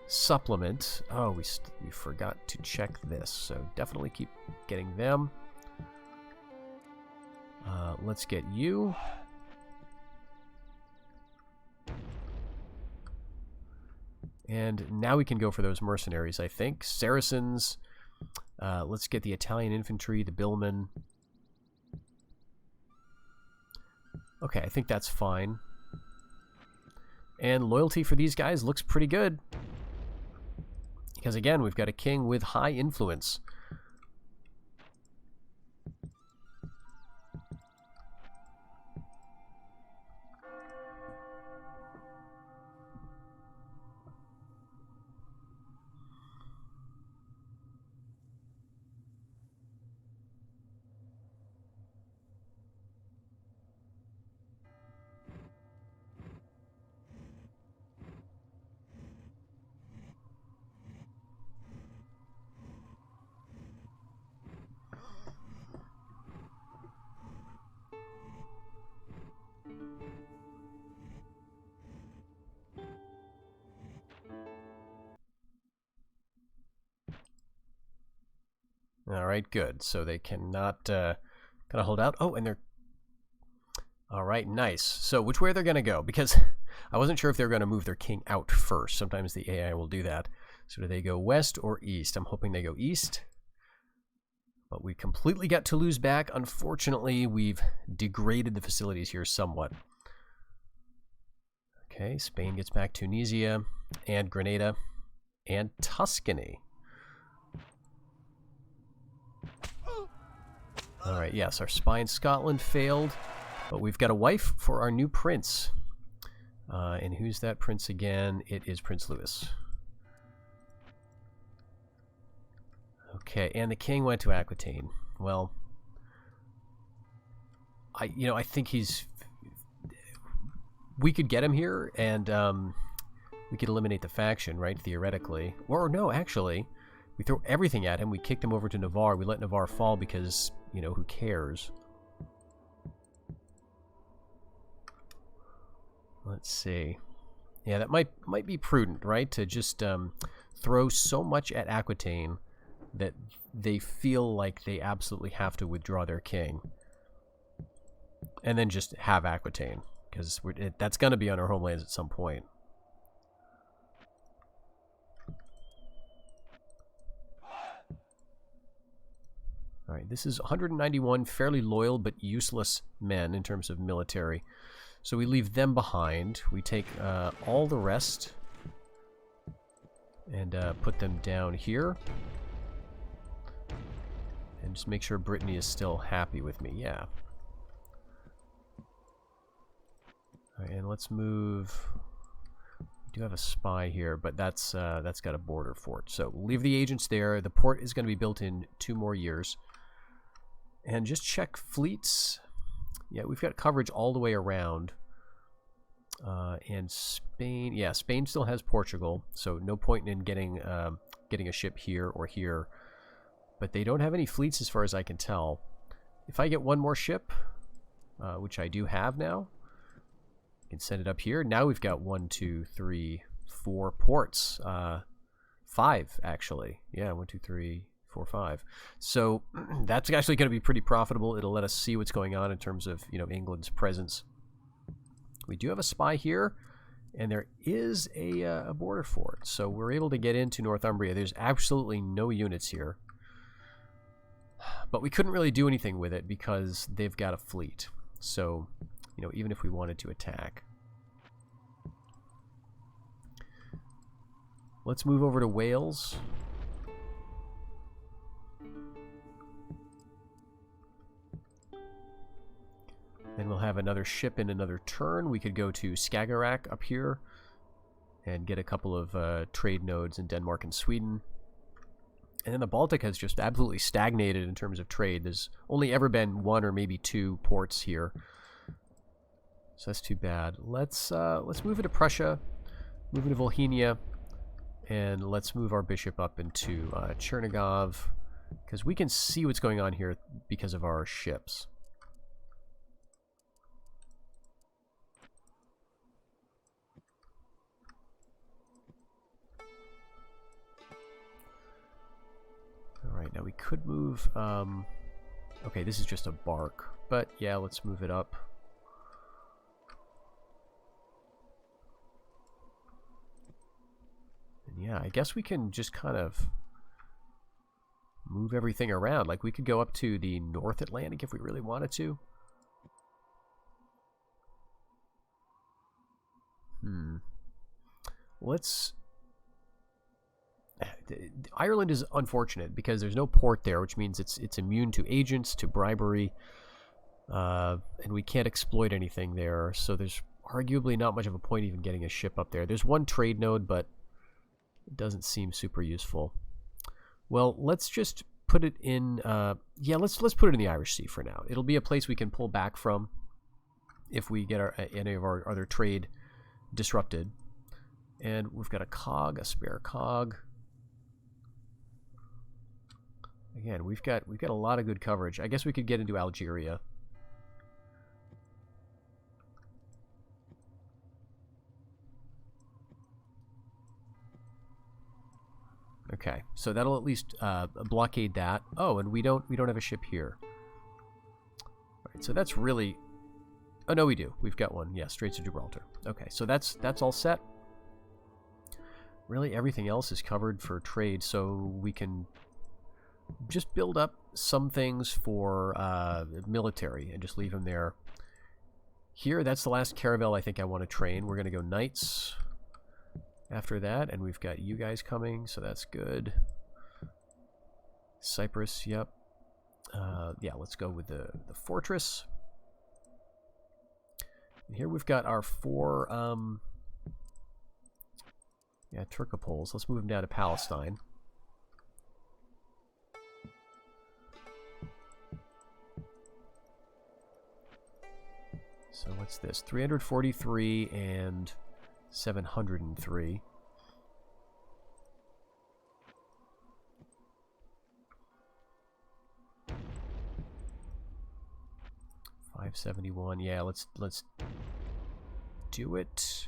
Speaker 1: supplement. Oh, we forgot to check this, so definitely keep getting them. Let's get you. And now we can go for those mercenaries, I think. Saracens. Let's get the Italian infantry, the billmen. Okay, I think that's fine. And loyalty for these guys looks pretty good. Because again, we've got a king with high influence. right, good. So they cannot kind of hold out. Oh, and they're... All right, nice. So which way are they going to go? Because I wasn't sure if they were going to move their king out first. Sometimes the AI will do that. So do they go west or east? I'm hoping they go east. But we completely got Toulouse back. Unfortunately, we've degraded the facilities here somewhat. Okay, Spain gets back Tunisia and Grenada and Tuscany. All right, yes, our spy in Scotland failed, but we've got a wife for our new prince. And who's that prince again? It is Prince Louis. Okay, and the king went to Aquitaine. Well, I think he's... We could get him here, and we could eliminate the faction, right, theoretically. Or no, actually, we throw everything at him. We kicked him over to Navarre. We let Navarre fall because, who cares? Let's see. Yeah, that might be prudent, right, to just throw so much at Aquitaine that they feel like they absolutely have to withdraw their king. And then just have Aquitaine, because that's going to be on our homelands at some point. Alright, this is 191 fairly loyal but useless men in terms of military. So we leave them behind. We take all the rest and put them down here. And just make sure Brittany is still happy with me. Yeah. All right, and let's move. We do have a spy here, but that's got a border fort. So we'll leave the agents there. The port is going to be built in 2 more years. And just check fleets. Yeah, we've got coverage all the way around. And Spain, yeah, Spain still has Portugal, so no point in getting a ship here or here. But they don't have any fleets as far as I can tell. If I get one more ship, which I do have now, I can send it up here. Now we've got 1, 2, 3, 4 ports. 5, actually. Yeah, 1, 2, 3, 4, 5. So that's actually going to be pretty profitable. It'll let us see what's going on in terms of, England's presence. We do have a spy here, and there is a border fort. So we're able to get into Northumbria. There's absolutely no units here. But we couldn't really do anything with it because they've got a fleet. So, even if we wanted to attack. Let's move over to Wales. Then we'll have another ship in another turn. We could go to Skagerrak up here and get a couple of trade nodes in Denmark and Sweden. And then the Baltic has just absolutely stagnated in terms of trade. There's only ever been 1 or maybe 2 ports here. So that's too bad. Let's move into Prussia, move into Volhynia, and let's move our bishop up into Chernigov, because we can see what's going on here because of our ships. Alright, now we could move... okay, this is just a bark, but yeah, let's move it up. And yeah, I guess we can just kind of move everything around. Like, we could go up to the North Atlantic if we really wanted to. Let's... Ireland is unfortunate because there's no port there, which means it's immune to agents, to bribery, and we can't exploit anything there. So there's arguably not much of a point even getting a ship up there. There's 1 trade node, but it doesn't seem super useful. Well, let's just put it in. Yeah, let's put it in the Irish Sea for now. It'll be a place we can pull back from if we get any of our other trade disrupted. And we've got a cog, a spare cog. Again, we've got a lot of good coverage. I guess we could get into Algeria. Okay, so that'll at least blockade that. Oh, and we don't have a ship here. All right, so that's really. Oh no, we do. We've got one. Yeah, Straits of Gibraltar. Okay, so that's all set. Really, everything else is covered for trade, so we can just build up some things for military and just leave them there. Here, that's the last caravel I think I want to train. We're going to go knights after that, and we've got you guys coming, so that's good. Cyprus, yep. Yeah, let's go with the fortress. And here we've got our 4, Turcopoles. Let's move them down to Palestine. So what's this? 343 and 703. $571. Yeah, let's do it.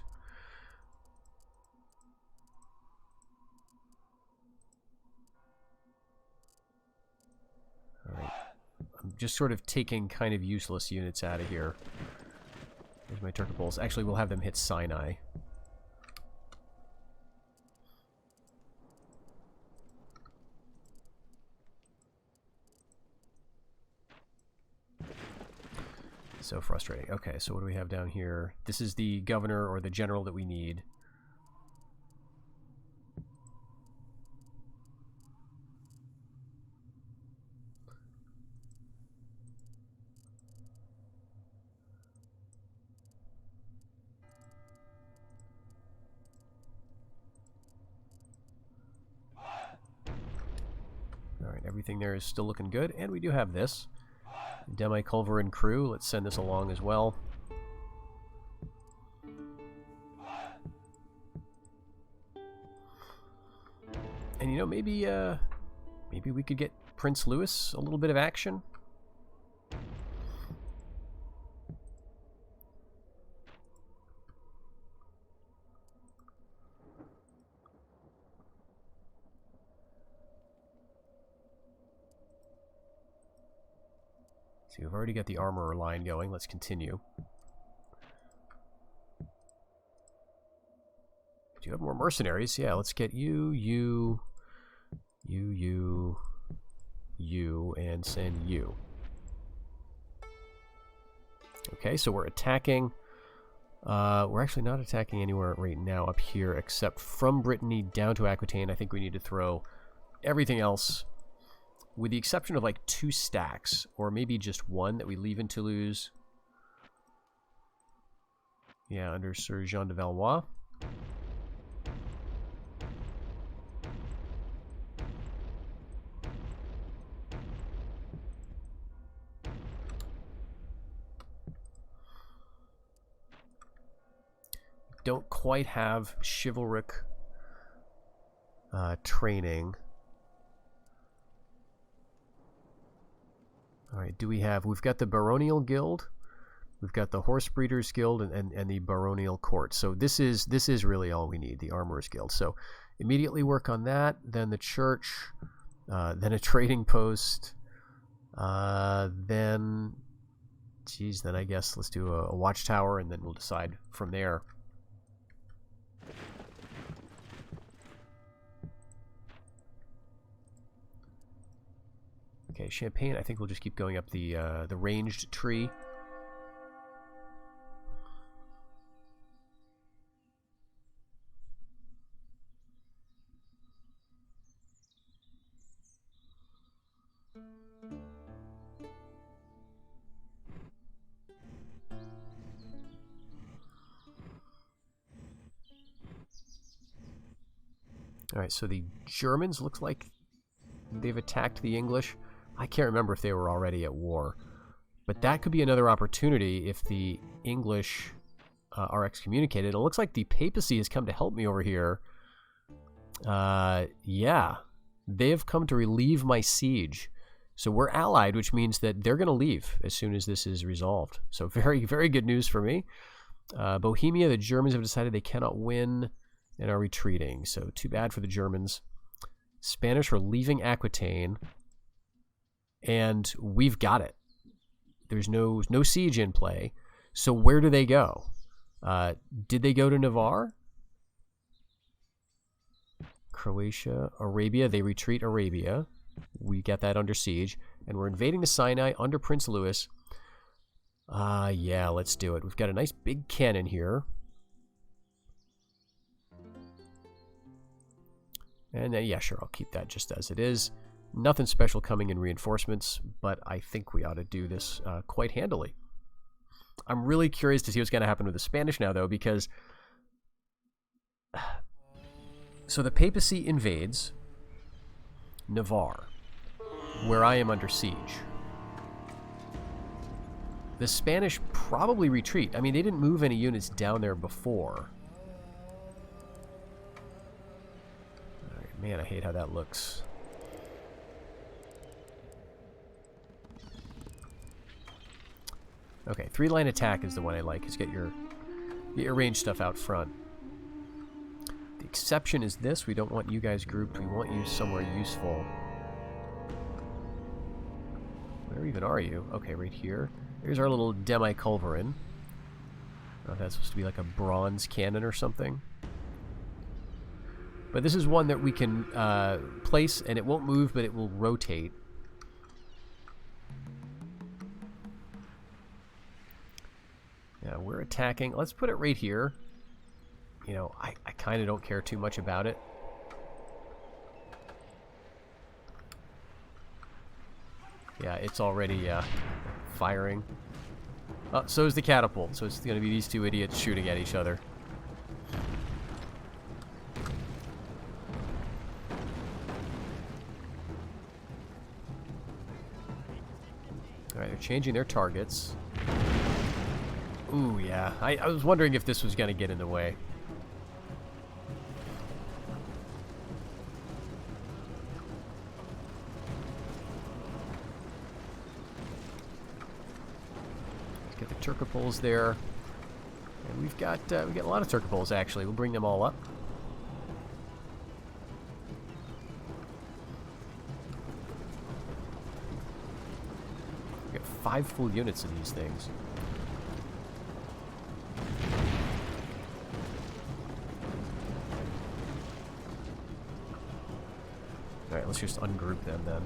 Speaker 1: All right. I'm just sort of taking kind of useless units out of here. There's my Turcopoles. Actually, we'll have them hit Sinai. So frustrating. Okay, so what do we have down here? This is the governor or the general that we need. Alright, everything there is still looking good, and we do have this. Demi-Culverin crew, let's send this along as well. And you know, maybe we could get Prince Louis a little bit of action. So we've already got the armorer line going. Let's continue. Do you have more mercenaries? Yeah, let's get you, and send you. Okay, so we're attacking. We're actually not attacking anywhere right now up here except from Brittany down to Aquitaine. I think we need to throw everything else, with the exception of like 2 stacks, or maybe just 1 that we leave in Toulouse. Yeah, under Sir Jean de Valois. Don't quite have chivalric training. Alright, do we have... We've got the Baronial Guild, we've got the Horse Breeders Guild, and the Baronial Court. So this is really all we need, the Armorers Guild. So immediately work on that, then the church, then a trading post, then... Geez, then I guess let's do a watchtower, and then we'll decide from there. Okay, Champagne, I think we'll just keep going up the ranged tree. Alright, so the Germans looks like they've attacked the English. I can't remember if they were already at war. But that could be another opportunity if the English are excommunicated. It looks like the papacy has come to help me over here. Yeah. They have come to relieve my siege. So we're allied, which means that they're going to leave as soon as this is resolved. So very, very good news for me. Bohemia, the Germans have decided they cannot win and are retreating. So too bad for the Germans. Spanish are leaving Aquitaine, and we've got it. There's no siege in play. So where do they go? Did they go to Navarre? Croatia, Arabia. They retreat Arabia. We get that under siege. And we're invading the Sinai under Prince Louis. Yeah, let's do it. We've got a nice big cannon here. And then, yeah, sure, I'll keep that just as it is. Nothing special coming in reinforcements, but I think we ought to do this quite handily. I'm really curious to see what's going to happen with the Spanish now, though, because... So the papacy invades Navarre, where I am under siege. The Spanish probably retreat. I mean, they didn't move any units down there before. All right, man, I hate how that looks. Okay, 3-line attack is the one I like. Is get your ranged stuff out front. The exception is this. We don't want you guys grouped. We want you somewhere useful. Where even are you? Okay, right here. Here's our little demi-culverin. Oh, that's supposed to be like a bronze cannon or something. But this is one that we can place, and it won't move, but it will rotate. Yeah, we're attacking. Let's put it right here. You know, I kind of don't care too much about it. Yeah, it's already firing. So is the catapult. So it's going to be these two idiots shooting at each other. Alright, they're changing their targets. Ooh, yeah. I was wondering if this was going to get in the way. Let's get the Turcopoles there. And we've got a lot of Turcopoles, actually. We'll bring them all up. We've got 5 full units of these things. Alright, let's just ungroup them then.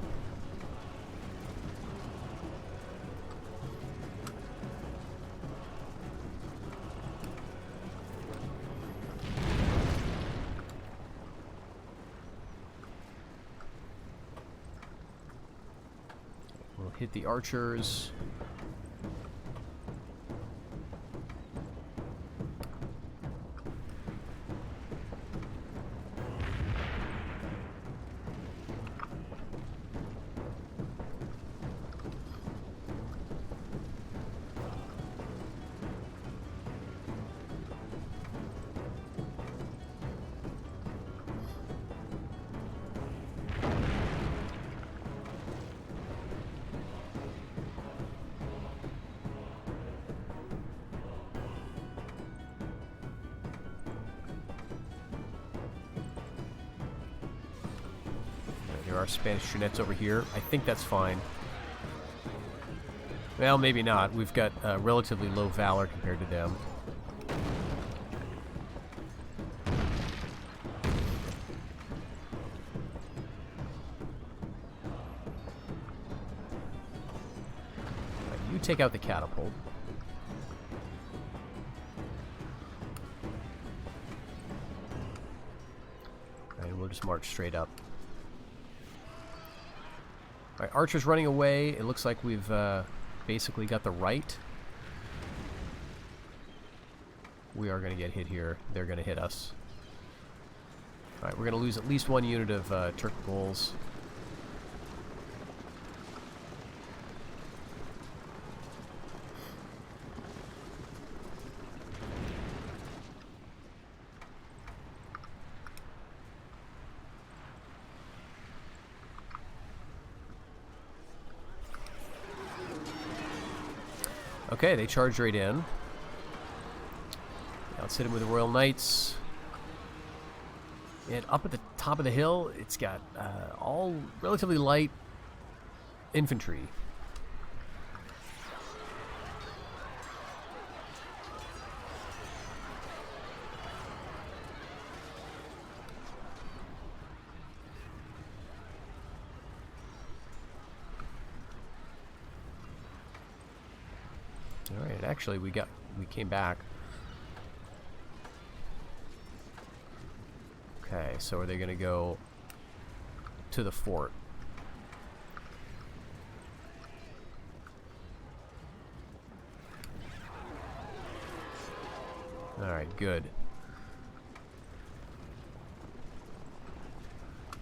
Speaker 1: We'll hit the archers. There are Spanish Trunettes over here. I think that's fine. Well, maybe not. We've got relatively low valor compared to them. You take out the catapult. And we'll just march straight up. Alright, archers running away. It looks like we've basically got the right. We are going to get hit here. They're going to hit us. Alright, we're going to lose at least 1 unit of Turcopoles. Okay, they charge right in. Now let's hit him with the Royal Knights. And up at the top of the hill, it's got all relatively light infantry. All right, actually, we came back. Okay, so are they going to go to the fort? All right, good.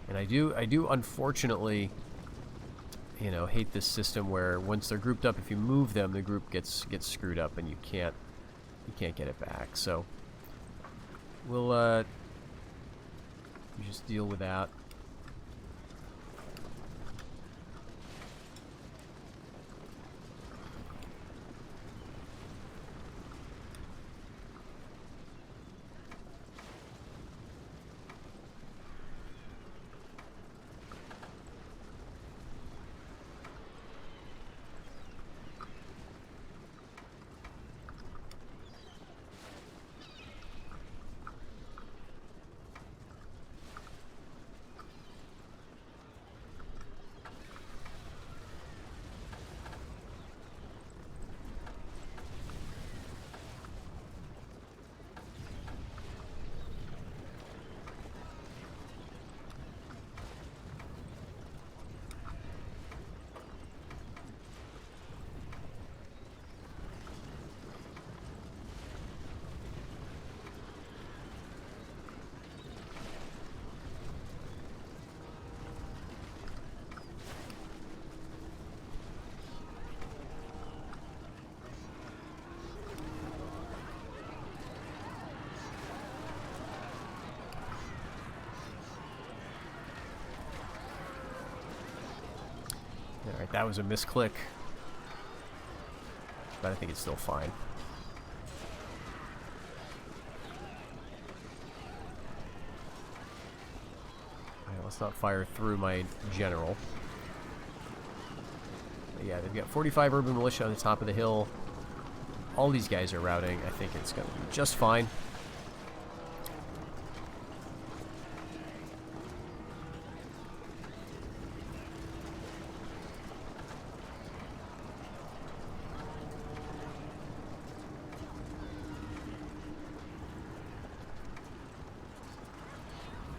Speaker 1: And I do unfortunately, you know, hate this system where once they're grouped up, if you move them, the group gets screwed up and you can't get it back. So we'll just deal with that. Alright, that was a misclick. But I think it's still fine. Alright, let's not fire through my general. But yeah, they've got 45 urban militia on the top of the hill. All these guys are routing. I think it's going to be just fine.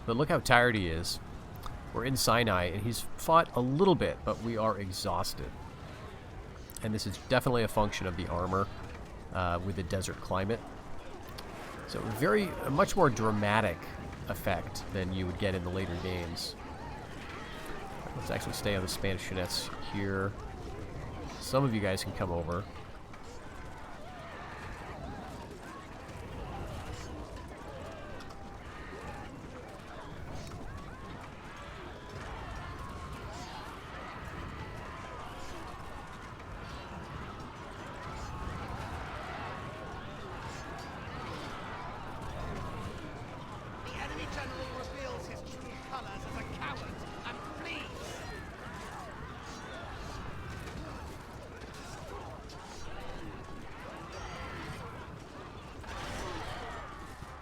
Speaker 1: But look how tired he is. We're in Sinai, and he's fought a little bit, but we are exhausted. And this is definitely a function of the armor with the desert climate. So a much more dramatic effect than you would get in the later games. Let's actually stay on the Spanish units here. Some of you guys can come over.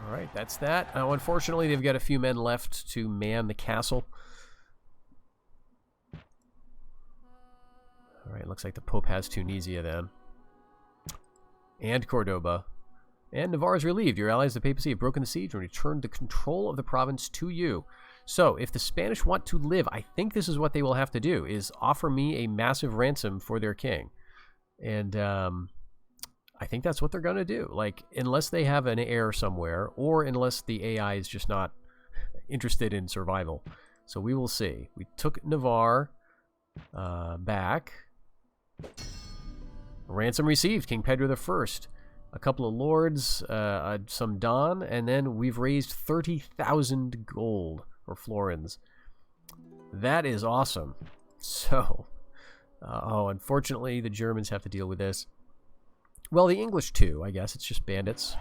Speaker 1: Alright, that's that. Unfortunately, they've got a few men left to man the castle. Alright, looks like the Pope has Tunisia then. And Cordoba. And Navarre is relieved. Your allies, the papacy, have broken the siege and returned the control of the province to you. So, if the Spanish want to live, I think this is what they will have to do, is offer me a massive ransom for their king. And, I think that's what they're going to do. Like, unless they have an heir somewhere, or unless the AI is just not interested in survival. So we will see. We took Navarre back. Ransom received, King Pedro I. A couple of lords, some Don, and then we've raised 30,000 gold, or florins. That is awesome. So, unfortunately, the Germans have to deal with this. Well, the English too, I guess. It's just bandits.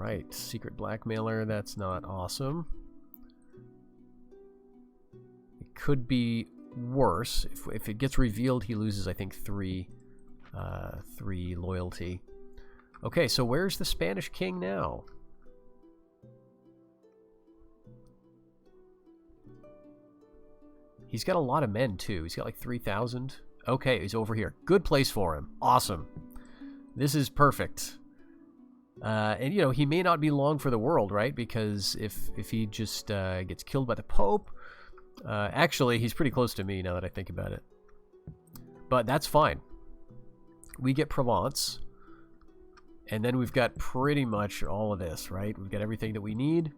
Speaker 1: right, secret blackmailer, that's not awesome. It could be worse. If it gets revealed, he loses, I think, 3 loyalty. Okay, so where's the Spanish king now? He's got a lot of men, too. He's got like 3,000. Okay, he's over here. Good place for him. Awesome. This is perfect. And, you know, he may not be long for the world, right? Because if he just gets killed by the Pope... actually, he's pretty close to me now that I think about it. But that's fine. We get Provence. And then we've got pretty much all of this, right? We've got everything that we need.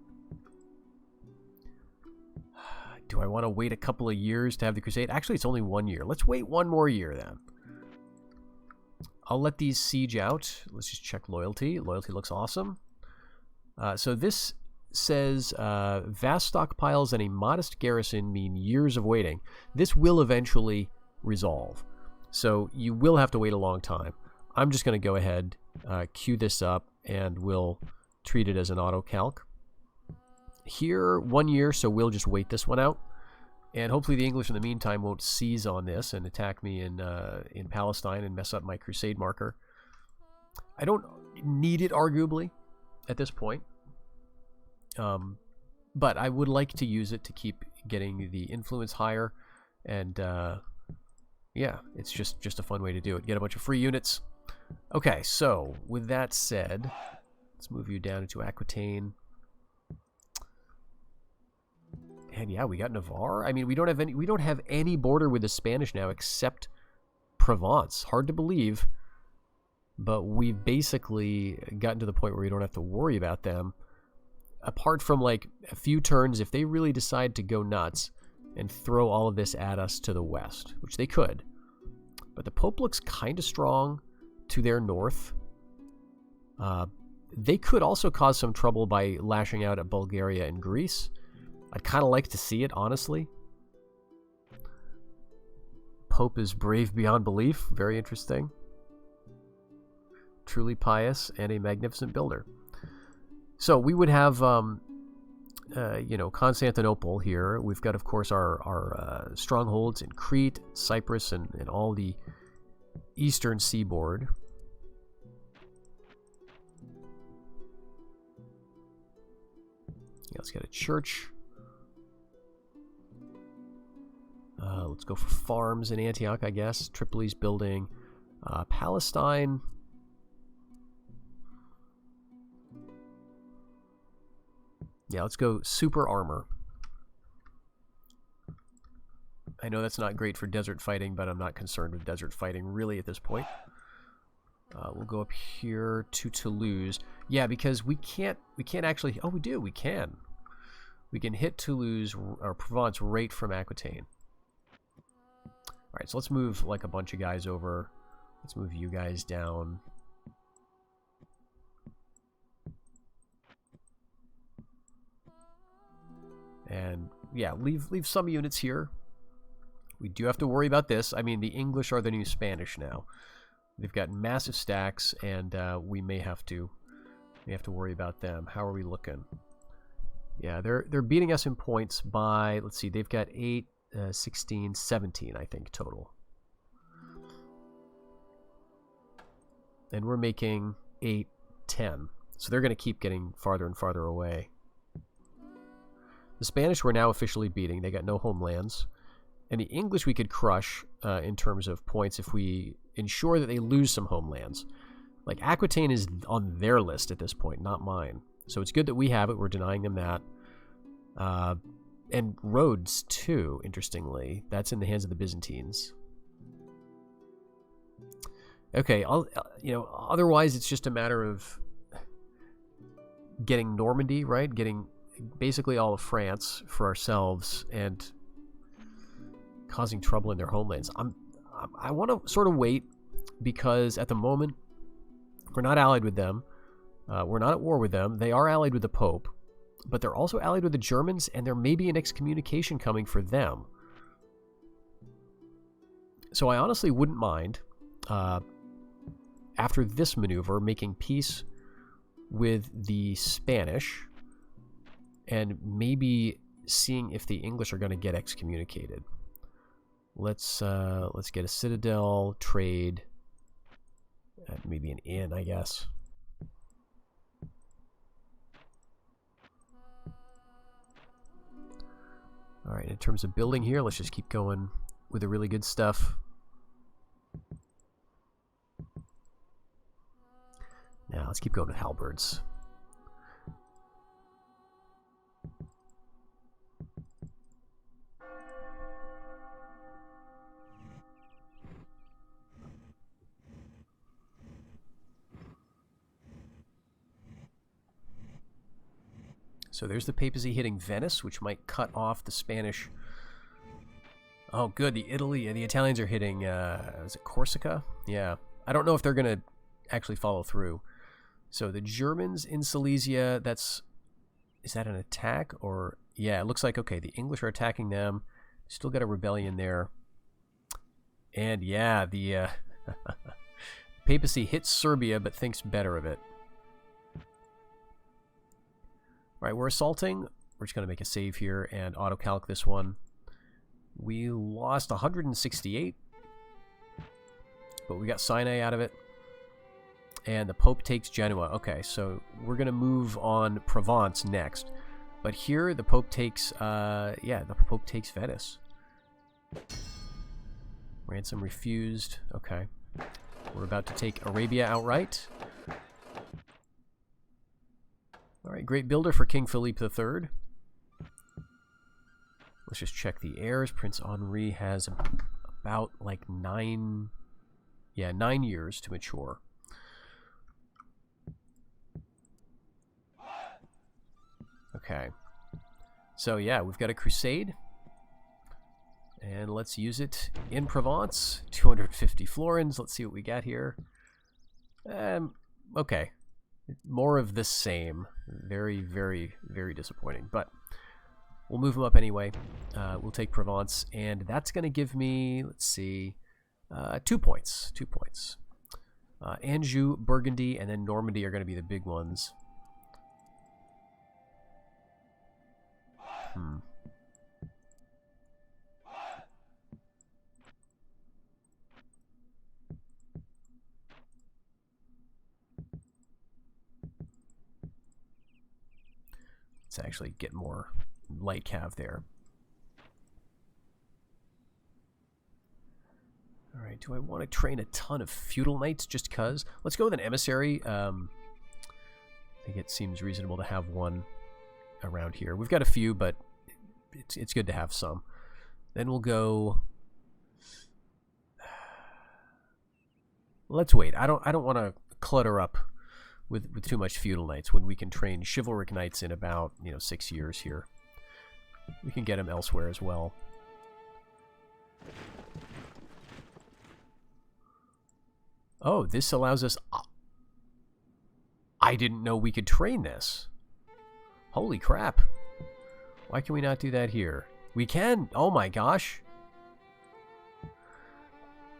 Speaker 1: Do I want to wait a couple of years to have the crusade? Actually, it's only 1 year. Let's wait 1 more year then. I'll let these siege out. Let's just check loyalty. Loyalty looks awesome. So this says vast stockpiles and a modest garrison mean years of waiting. This will eventually resolve. So you will have to wait a long time. I'm just going to go ahead, queue this up, and we'll treat it as an auto-calc. Here, 1 year, so we'll just wait this one out. And hopefully the English in the meantime won't seize on this and attack me in Palestine and mess up my crusade marker. I don't need it, arguably, at this point. But I would like to use it to keep getting the influence higher. And, yeah, it's just a fun way to do it. Get a bunch of free units. Okay, so with that said, let's move you down into Aquitaine. And yeah, we got Navarre. I mean, we don't have any border with the Spanish now except Provence. Hard to believe, but we've basically gotten to the point where we don't have to worry about them. Apart from like a few turns, if they really decide to go nuts and throw all of this at us to the west, which they could. But the Pope looks kind of strong to their north. They could also cause some trouble by lashing out at Bulgaria and Greece. I'd kind of like to see it, honestly. Pope is brave beyond belief. Very interesting. Truly pious and a magnificent builder. So we would have, you know, Constantinople here. We've got, of course, our strongholds in Crete, Cyprus, and all the eastern seaboard. Yeah, let's get a church. Let's go for farms in Antioch, I guess. Tripoli's building. Palestine. Yeah, let's go super armor. I know that's not great for desert fighting, but I'm not concerned with desert fighting really at this point. We'll go up here to Toulouse. Yeah, because we can't actually... Oh, we do. We can. We can hit Toulouse or Provence right from Aquitaine. All right, so let's move like a bunch of guys over. Let's move you guys down. And yeah, leave some units here. We do have to worry about this. I mean, the English are the new Spanish now. They've got massive stacks, and we may have to worry about them. How are we looking? Yeah, they're beating us in points by, let's see, they've got 8, 16, 17, I think, total. And we're making 8, 10. So they're going to keep getting farther and farther away. The Spanish we're now officially beating. They got no homelands. And the English we could crush in terms of points if we ensure that they lose some homelands. Like, Aquitaine is on their list at this point, not mine. So it's good that we have it. We're denying them that. And Rhodes, too, interestingly. That's in the hands of the Byzantines. Okay, you know, otherwise it's just a matter of getting Normandy, right? Getting basically all of France for ourselves and causing trouble in their homelands. I want to sort of wait because at the moment we're not allied with them. We're not at war with them. They are allied with the Pope, but they're also allied with the Germans, and there may be an excommunication coming for them. So I honestly wouldn't mind, after this maneuver, making peace with the Spanish and maybe seeing if the English are going to get excommunicated. Let's get a citadel, trade, maybe an inn, I guess. All right, in terms of building here, let's just keep going with the really good stuff. Now, let's keep going with halberds. So there's the papacy hitting Venice, which might cut off the Spanish. Oh, good. The Italians are hitting, is it Corsica? Yeah. I don't know if they're going to actually follow through. So the Germans in Silesia, is that an attack? Or, yeah, it looks like, okay, the English are attacking them. Still got a rebellion there. And, yeah, the papacy hits Serbia, but thinks better of it. All right, we're assaulting. We're just going to make a save here and auto-calc this one. We lost 168, but we got Sinai out of it. And the Pope takes Genoa. Okay, so we're going to move on Provence next. But here, the Pope takes, the Pope takes Venice. Ransom refused. Okay. We're about to take Arabia outright. All right, great builder for King Philippe III. Let's just check the heirs. Prince Henri has about like 9 years to mature. Okay. So yeah, we've got a crusade. And let's use it in Provence. 250 florins. Let's see what we got here. Okay. More of the same. Very, very, very disappointing. But we'll move them up anyway. We'll take Provence. And that's going to give me, let's see, 2 points. 2 points. Anjou, Burgundy, and then Normandy are going to be the big ones. Let's actually get more light cav there. All right, do I want to train a ton of feudal knights just because? Let's go with an emissary. I think it seems reasonable to have one around here. We've got a few, but it's good to have some. Then we'll go. Let's wait. I don't want to clutter up with too much feudal knights when we can train chivalric knights in about 6 years here. We can get them elsewhere as well. Oh, this allows us... I didn't know we could train this. Holy crap. Why can we not do that here? We can! Oh my gosh.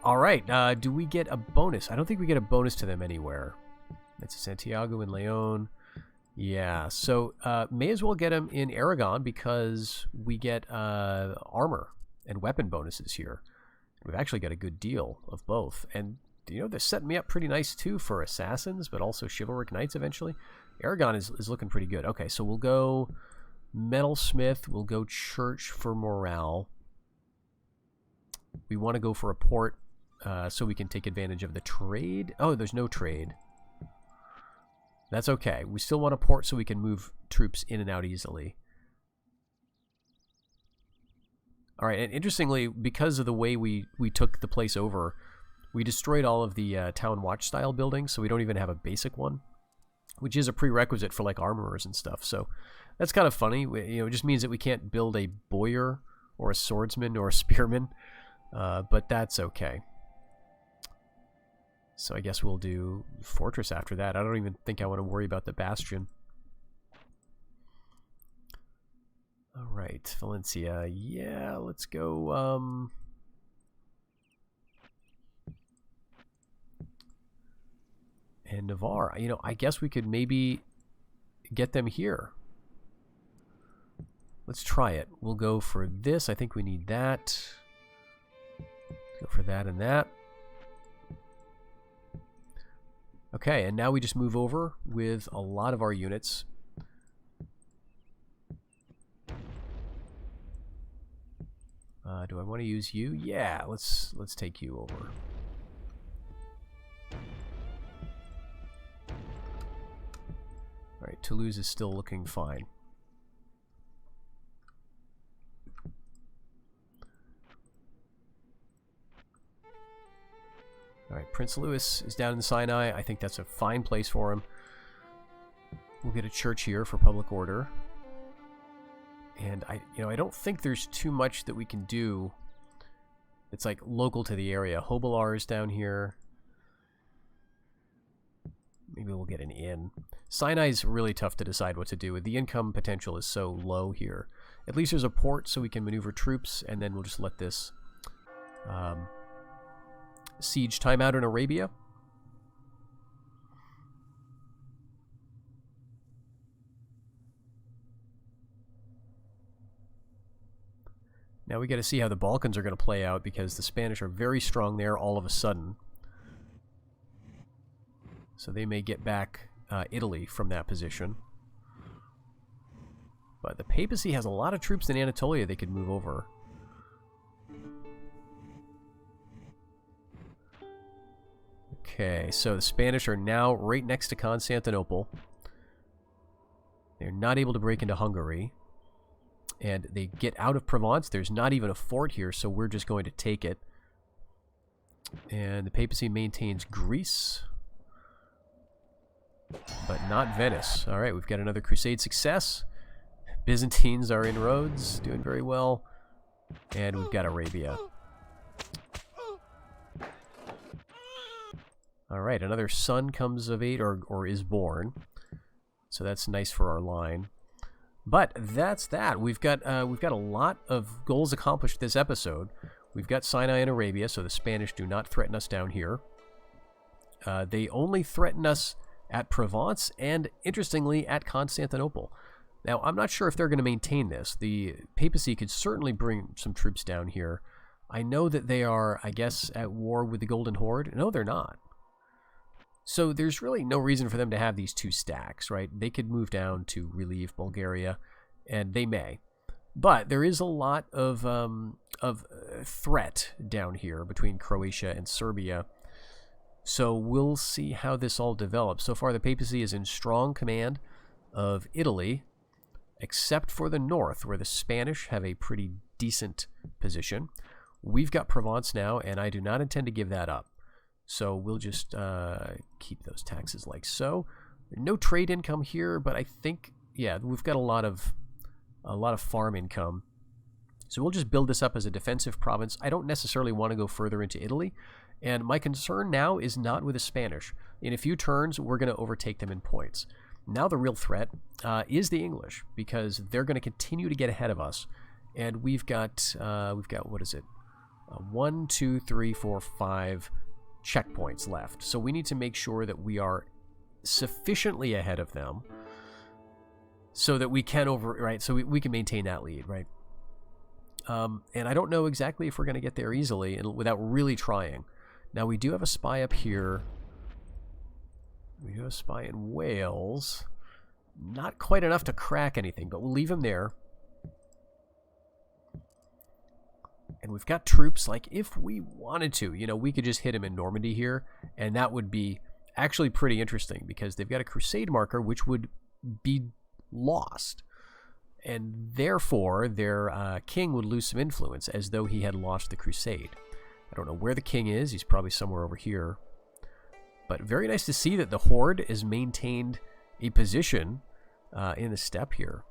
Speaker 1: Alright, do we get a bonus? I don't think we get a bonus to them anywhere. That's Santiago and Leon. Yeah, so may as well get them in Aragon because we get armor and weapon bonuses here. We've actually got a good deal of both. And, they're setting me up pretty nice, too, for assassins, but also chivalric knights eventually. Aragon is looking pretty good. Okay, so we'll go metalsmith. We'll go church for morale. We want to go for a port so we can take advantage of the trade. Oh, there's no trade. That's okay. We still want a port so we can move troops in and out easily. All right, and interestingly, because of the way we took the place over, we destroyed all of the town watch style buildings, so we don't even have a basic one, which is a prerequisite for like armorers and stuff. So that's kind of funny. It just means that we can't build a bowyer or a swordsman or a spearman, but that's okay. So I guess we'll do fortress after that. I don't even think I want to worry about the bastion. All right, Valencia. Yeah, let's go. And Navarre. You know, I guess we could maybe get them here. Let's try it. We'll go for this. I think we need that. Go for that and that. Okay, and now we just move over with a lot of our units. Do I want to use you? Yeah, let's take you over. All right, Toulouse is still looking fine. All right, Prince Louis is down in Sinai. I think that's a fine place for him. We'll get a church here for public order. And I don't think there's too much that we can do that's like local to the area. Hobelar is down here. Maybe we'll get an inn. Sinai's really tough to decide what to do with. The income potential is so low here. At least there's a port so we can maneuver troops, and then we'll just let this siege time out in Arabia. Now we got to see how the Balkans are going to play out, because the Spanish are very strong there all of a sudden. So they may get back Italy from that position. But the papacy has a lot of troops in Anatolia they could move over. Okay, so the Spanish are now right next to Constantinople. They're not able to break into Hungary. And they get out of Provence. There's not even a fort here, so we're just going to take it. And the papacy maintains Greece, but not Venice. All right, we've got another crusade success. Byzantines are in Rhodes, doing very well. And we've got Arabia. All right, another son comes of age, or is born. So that's nice for our line. But that's that. We've got a lot of goals accomplished this episode. We've got Sinai and Arabia, so the Spanish do not threaten us down here. They only threaten us at Provence and, interestingly, at Constantinople. Now, I'm not sure if they're going to maintain this. The papacy could certainly bring some troops down here. I know that they are, I guess, at war with the Golden Horde. No, they're not. So there's really no reason for them to have these two stacks, right? They could move down to relieve Bulgaria, and they may. But there is a lot of threat down here between Croatia and Serbia. So we'll see how this all develops. So far, the papacy is in strong command of Italy, except for the north, where the Spanish have a pretty decent position. We've got Provence now, and I do not intend to give that up. So we'll just keep those taxes like so. No trade income here, but I think, yeah, we've got a lot of farm income. So we'll just build this up as a defensive province. I don't necessarily want to go further into Italy, and my concern now is not with the Spanish. In a few turns, we're going to overtake them in points. Now the real threat is the English, because they're going to continue to get ahead of us, and we've got what is it? 1, 2, 3, 4, 5 checkpoints left. So we need to make sure that we are sufficiently ahead of them so that we can so we can maintain that lead, right? And I don't know exactly if we're going to get there easily and without really trying. Now we do have a spy up here. We do have a spy in Wales. Not quite enough to crack anything, but we'll leave him there. And we've got troops, like, if we wanted to, we could just hit him in Normandy here, and that would be actually pretty interesting, because they've got a crusade marker, which would be lost. And therefore, their king would lose some influence, as though he had lost the crusade. I don't know where the king is. He's probably somewhere over here. But very nice to see that the Horde has maintained a position in the steppe here.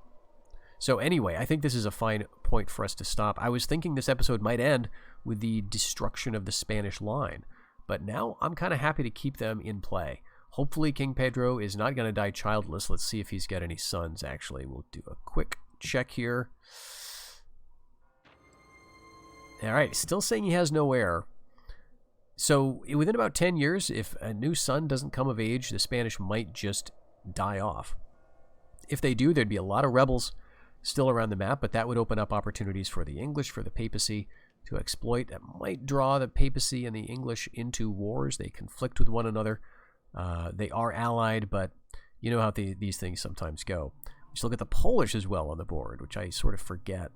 Speaker 1: So anyway, I think this is a fine point for us to stop. I was thinking this episode might end with the destruction of the Spanish line, but now I'm kind of happy to keep them in play. Hopefully King Pedro is not going to die childless. Let's see if he's got any sons, actually. We'll do a quick check here. All right, still saying he has no heir. So within about 10 years, if a new son doesn't come of age, the Spanish might just die off. If they do, there'd be a lot of rebels still around the map, but that would open up opportunities for the English, for the papacy to exploit. That might draw the papacy and the English into wars. They conflict with one another. They are allied, but you know how these things sometimes go. Just look at the Polish as well on the board, which I sort of forget.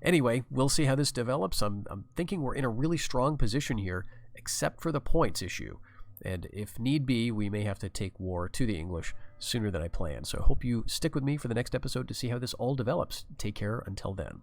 Speaker 1: Anyway, we'll see how this develops. I'm thinking we're in a really strong position here, except for the points issue. And if need be, we may have to take war to the English sooner than I plan. So I hope you stick with me for the next episode to see how this all develops. Take care until then.